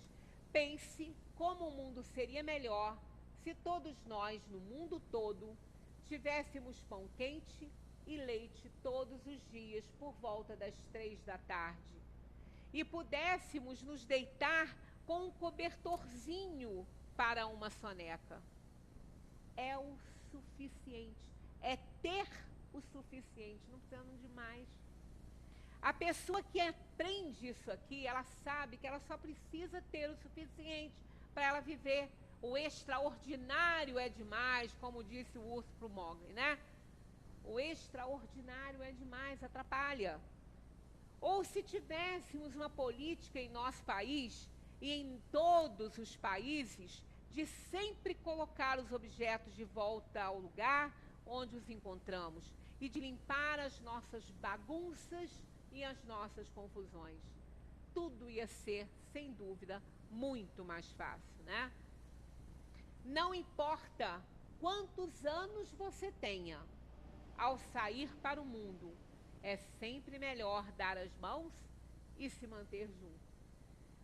Pense como o mundo seria melhor se todos nós, no mundo todo, tivéssemos pão quente e leite todos os dias por volta das 3 da tarde. E pudéssemos nos deitar com um cobertorzinho para uma soneca. É o suficiente. É ter o suficiente, não precisamos de mais. A pessoa que aprende isso aqui, ela sabe que ela só precisa ter o suficiente para ela viver. O extraordinário é demais, como disse o urso para o Mowgli, né? O extraordinário é demais, atrapalha. Ou se tivéssemos uma política em nosso país e em todos os países de sempre colocar os objetos de volta ao lugar onde os encontramos e de limpar as nossas bagunças e as nossas confusões. Tudo ia ser, sem dúvida, muito mais fácil, né? Não importa quantos anos você tenha, ao sair para o mundo, é sempre melhor dar as mãos e se manter junto.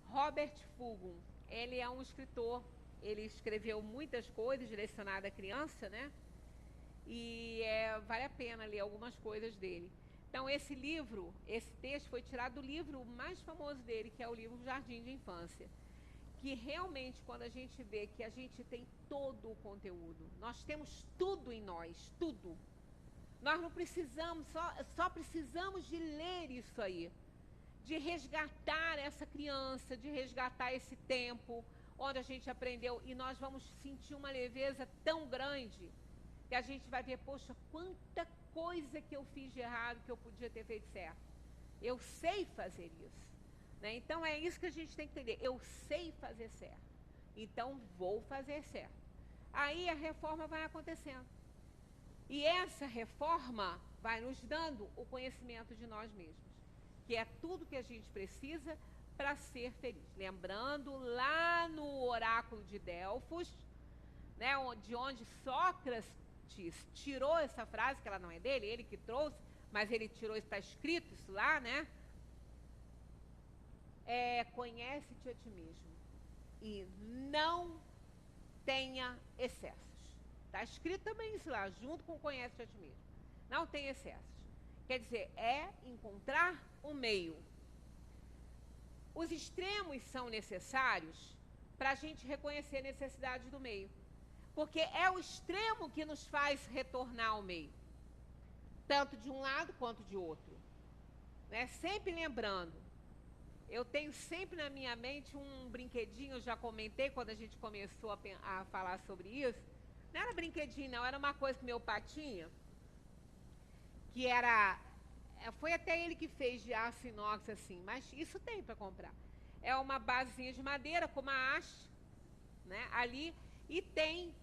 Robert Fulghum, ele é um escritor, ele escreveu muitas coisas direcionadas à criança, né? E vale a pena ler algumas coisas dele. Então, esse livro, esse texto foi tirado do livro mais famoso dele, que é o livro Jardim de Infância. Que realmente, quando a gente vê que a gente tem todo o conteúdo, nós temos tudo em nós, tudo. Nós não precisamos, só precisamos de ler isso aí, de resgatar essa criança, de resgatar esse tempo onde a gente aprendeu, e nós vamos sentir uma leveza tão grande que a gente vai ver, poxa, quanta coisa que eu fiz de errado que eu podia ter feito certo. Eu sei fazer isso, né? Então é isso que a gente tem que entender. Eu sei fazer certo, então vou fazer certo. Aí a reforma vai acontecendo. E essa reforma vai nos dando o conhecimento de nós mesmos, que é tudo que a gente precisa para ser feliz. Lembrando, lá no oráculo de Delfos, né, de onde Sócrates tirou essa frase, que ela não é dele, ele que trouxe, mas ele tirou, está escrito isso lá, né? Conhece-te a ti mesmo e não tenha excessos. Está escrito também isso lá, junto com conhece-te a ti mesmo. Não tem excessos. Quer dizer, é encontrar o meio. Os extremos são necessários para a gente reconhecer a necessidade do meio. Porque é o extremo que nos faz retornar ao meio. Tanto de um lado quanto de outro. Né? Sempre lembrando. Eu tenho sempre na minha mente um brinquedinho, eu já comentei quando a gente começou a falar sobre isso. Não era brinquedinho, não, era uma coisa que meu pai tinha, que era, foi até ele que fez de aço inox assim, mas isso tem para comprar. é uma basezinha de madeira com uma haste, né, ali, e tem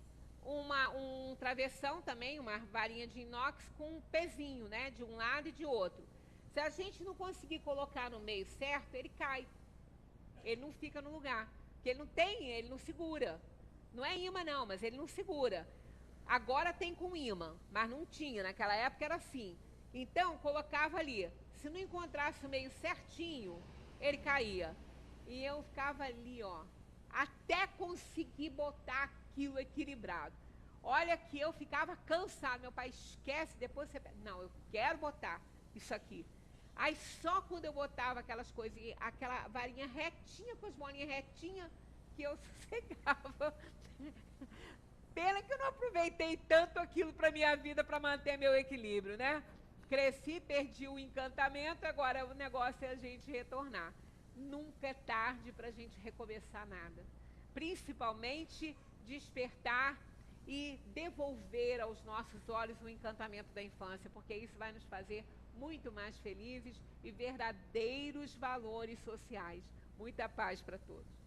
um travessão também, uma varinha de inox com um pezinho, né, de um lado e de outro. Se a gente não conseguir colocar no meio certo, ele cai. Ele não fica no lugar. Porque ele não segura. Não é imã não, mas ele não segura. Agora tem com imã, mas não tinha. Naquela época era assim. Então, colocava ali. Se não encontrasse o meio certinho, ele caía. E eu ficava ali, ó, até conseguir botar aquilo equilibrado. Olha que eu ficava cansado. Meu pai, esquece, depois você... Não, eu quero botar isso aqui. Aí só quando eu botava aquelas coisas, aquela varinha retinha, com as bolinhas retinhas, que eu sossegava. Pena que eu não aproveitei tanto aquilo para minha vida para manter meu equilíbrio, né? Cresci, perdi o encantamento, agora o negócio é a gente retornar. Nunca é tarde para a gente recomeçar nada. Principalmente despertar e devolver aos nossos olhos o encantamento da infância, porque isso vai nos fazer muito mais felizes e verdadeiros valores sociais. Muita paz para todos.